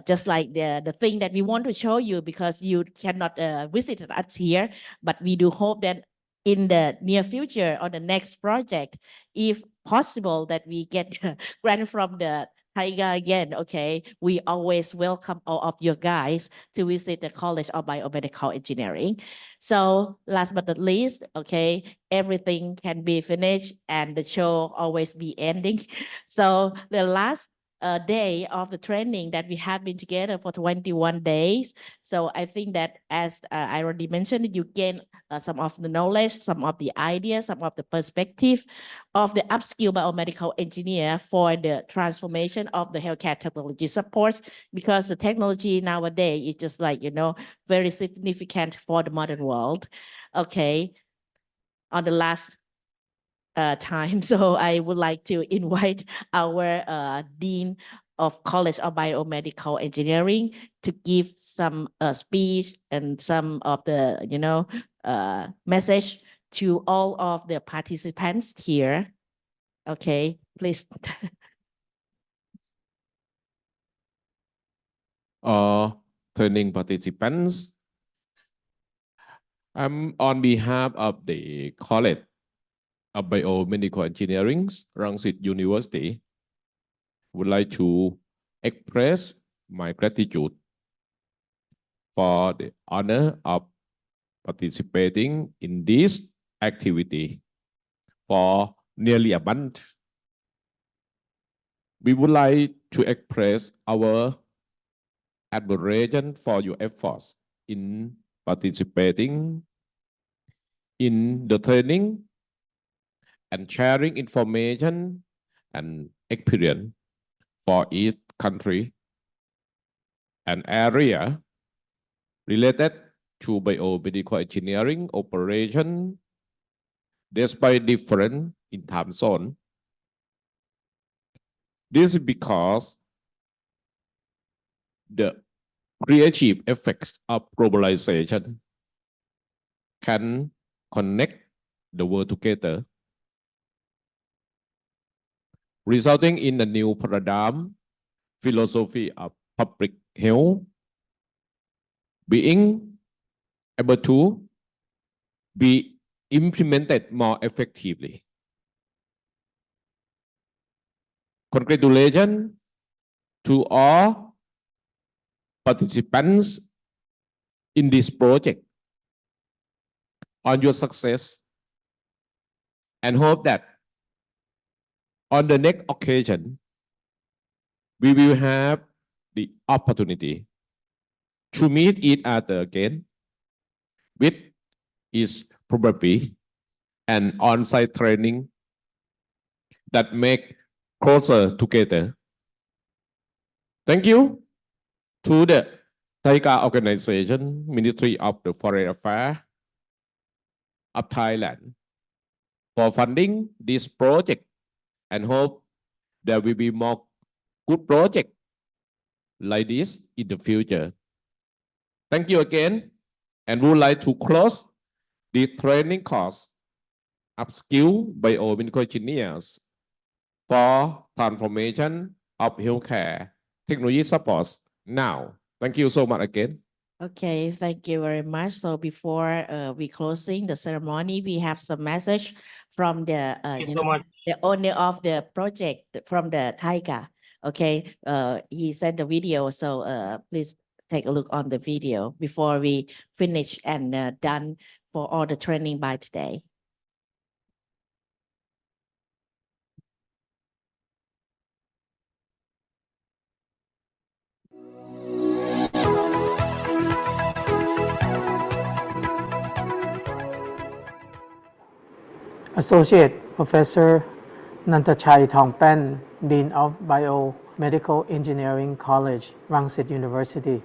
just like the thing that we want to show you, because you cannot visit us here, but we do hope that in the near future or the next project, if possible, that we get grant from the Taiga again, okay, we always welcome all of you guys to visit the College of Biomedical Engineering. So last but not least, okay, everything can be finished and the show always be ending. So the last day of the training that we have been together for 21 days. So I think that, as I already mentioned, you gain some of the knowledge, some of the ideas, some of the perspective of the upskill biomedical engineer for the transformation of the healthcare technology supports, because the technology nowadays is just like, very significant for the modern world. Okay, on the last time, so I would like to invite our Dean of College of Biomedical Engineering to give some speech and some of the message to all of the participants here. Okay, please. Training participants, on behalf of the College of Biomedical Engineering, Rangsit University, would like to express my gratitude for the honor of participating in this activity for nearly a month. We would like to express our admiration for your efforts in participating in the training and sharing information and experience for each country and area related to biomedical engineering operation, despite different in time zone. This is because the creative effects of globalization can connect the world together, resulting in a new paradigm philosophy of public health being able to be implemented more effectively. Congratulations to all participants in this project on your success, and hope that on the next occasion we will have the opportunity to meet each other again, with is probably an on-site training that make closer together. Thank you to the Taiga Organization, Ministry of the Foreign Affairs of Thailand for funding this project, and hope there will be more good projects like this in the future. Thank you again, and would like to close the training course upskill biomedical engineers for transformation of healthcare technology supports now. Thank you so much again. Okay, thank you very much. So before we closing the ceremony, we have some message from the the owner of the project from the Taiga. Okay, he sent the video, so please take a look on the video before we finish and done for all the training by today. Associate Professor Nantachai Thongpen, Dean of Biomedical Engineering College, Rangsit University,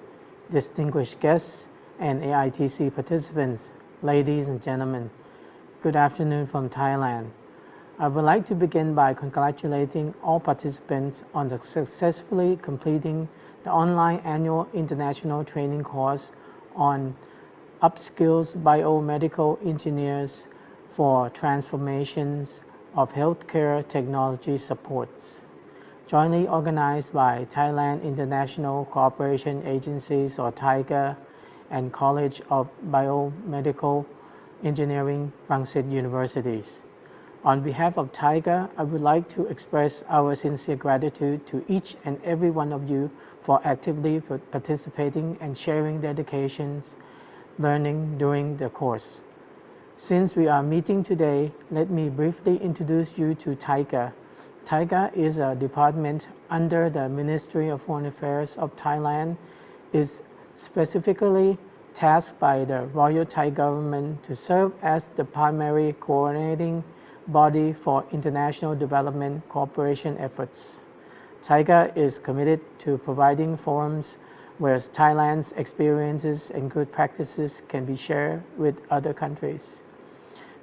distinguished guests and AITC participants, ladies and gentlemen, good afternoon from Thailand. I would like to begin by congratulating all participants on successfully completing the online annual international training course on upskills biomedical engineers for transformations of healthcare technology supports, jointly organized by Thailand International Cooperation Agencies or TIGA and College of Biomedical Engineering, Rangsit Universities. On behalf of TIGA, I would like to express our sincere gratitude to each and every one of you for actively participating and sharing dedications, learning during the course. Since we are meeting today, let me briefly introduce you to TIGA. TIGA is a department under the Ministry of Foreign Affairs of Thailand, is specifically tasked by the Royal Thai government to serve as the primary coordinating body for international development cooperation efforts. TIGA is committed to providing forums where Thailand's experiences and good practices can be shared with other countries.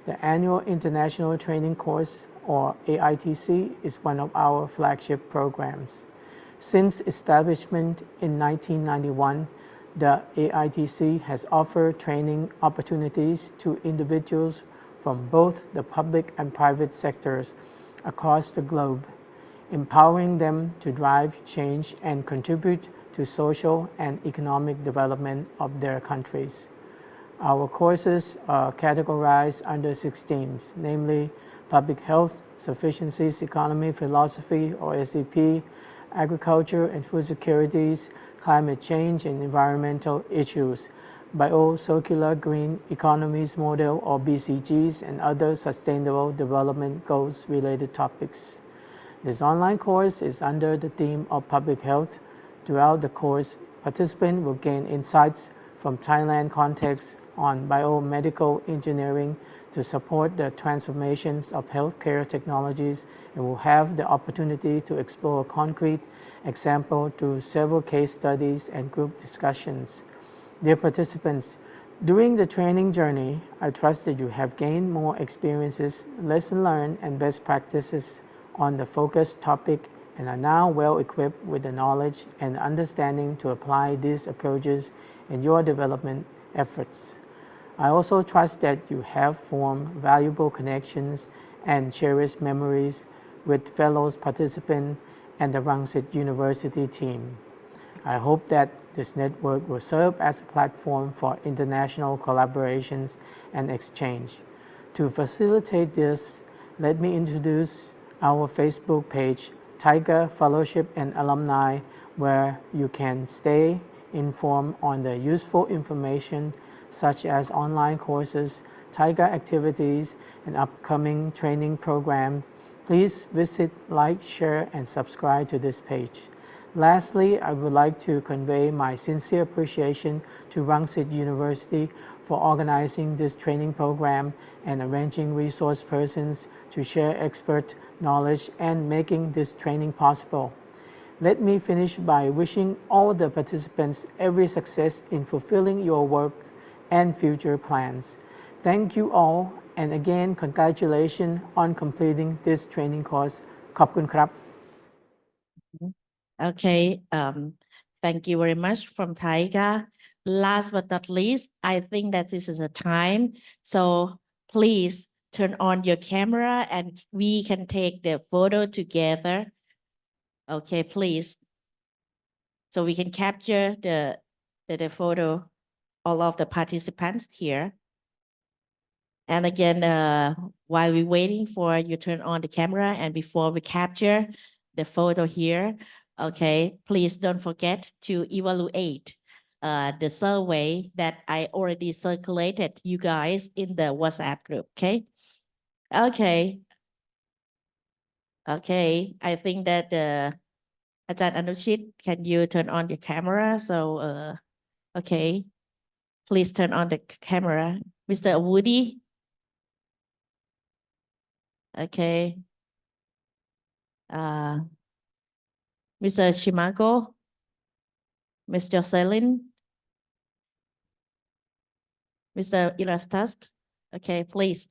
The annual International Training Course, or AITC, is one of our flagship programs. Since establishment in 1991, the AITC has offered training opportunities to individuals from both the public and private sectors across the globe, empowering them to drive change and contribute to social and economic development of their countries. Our courses are categorized under 6 themes, namely Public Health, Sufficiencies, Economy, Philosophy, or SEP, Agriculture and Food Securities, Climate Change and Environmental Issues, Bio-Circular Green Economies Model, or BCGs, and other Sustainable Development Goals related topics. This online course is under the theme of Public Health. Throughout the course, participants will gain insights from Thailand context on biomedical engineering to support the transformations of healthcare technologies, and will have the opportunity to explore concrete examples through several case studies and group discussions. Dear participants, during the training journey, I trust that you have gained more experiences, lessons learned, and best practices on the focused topic, and are now well equipped with the knowledge and understanding to apply these approaches in your development efforts. I also trust that you have formed valuable connections and cherished memories with fellow participants and the Rangsit University team. I hope that this network will serve as a platform for international collaborations and exchange. To facilitate this, let me introduce our Facebook page, TIGA Fellowship and Alumni, where you can stay informed on the useful information such as online courses, TIGA activities, and upcoming training program. Please visit, like, share, and subscribe to this page. Lastly, I would like to convey my sincere appreciation to Rangsit University for organizing this training program and arranging resource persons to share expert knowledge and making this training possible. Let me finish by wishing all the participants every success in fulfilling your work and future plans. Thank you all, and again, congratulations on completing this training course. ขอบคุณครับ Okay, thank you very much from TIGA. Last but not least, I think that this is a time. So please turn on your camera and we can take the photo together. Okay, please. So we can capture the photo, all of the participants here. And again, while we're waiting for you turn on the camera and before we capture the photo here, okay, please don't forget to evaluate the survey that I already circulated you guys in the WhatsApp group, okay? Okay. Okay, I think that Ajahn Anushit, can you turn on your camera? So, okay, please turn on the camera. Mr. Woody. Okay. Mr. Chimago, Mr. Selin, Mr. Erastus. Okay, please.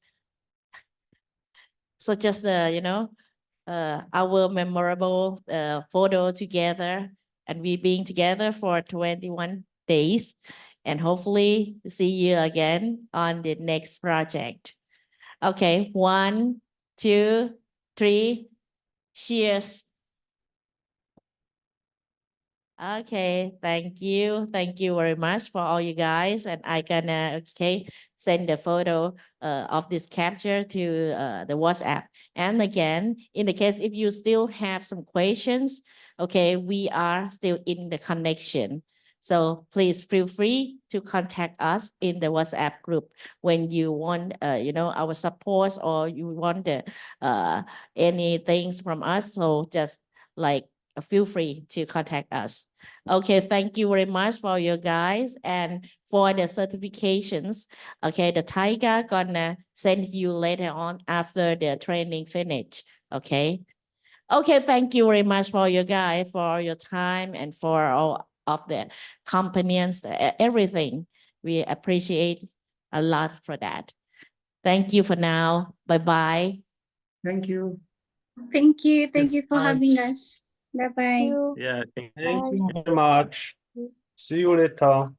So just our memorable photo together, and we being together for 21 days, and hopefully see you again on the next project. Okay, 1, 2, 3, cheers. Okay, thank you very much for all you guys, and I gonna send the photo of this capture to the WhatsApp. And again, in the case if you still have some questions, okay, we are still in the connection. So please feel free to contact us in the WhatsApp group when you want, our support, or you want any things from us. So just feel free to contact us. Okay, thank you very much for you guys. And for the certifications, okay, the Taiga gonna send you later on after the training finish. Okay. Okay, thank you very much for you guys, for your time, and for all of the companions, everything. We appreciate a lot for that. Thank you for now. Bye-bye. Thank you. Thank you. Thank Yes, you for having us. Bye-bye. Yeah, Thank you very much. See you later.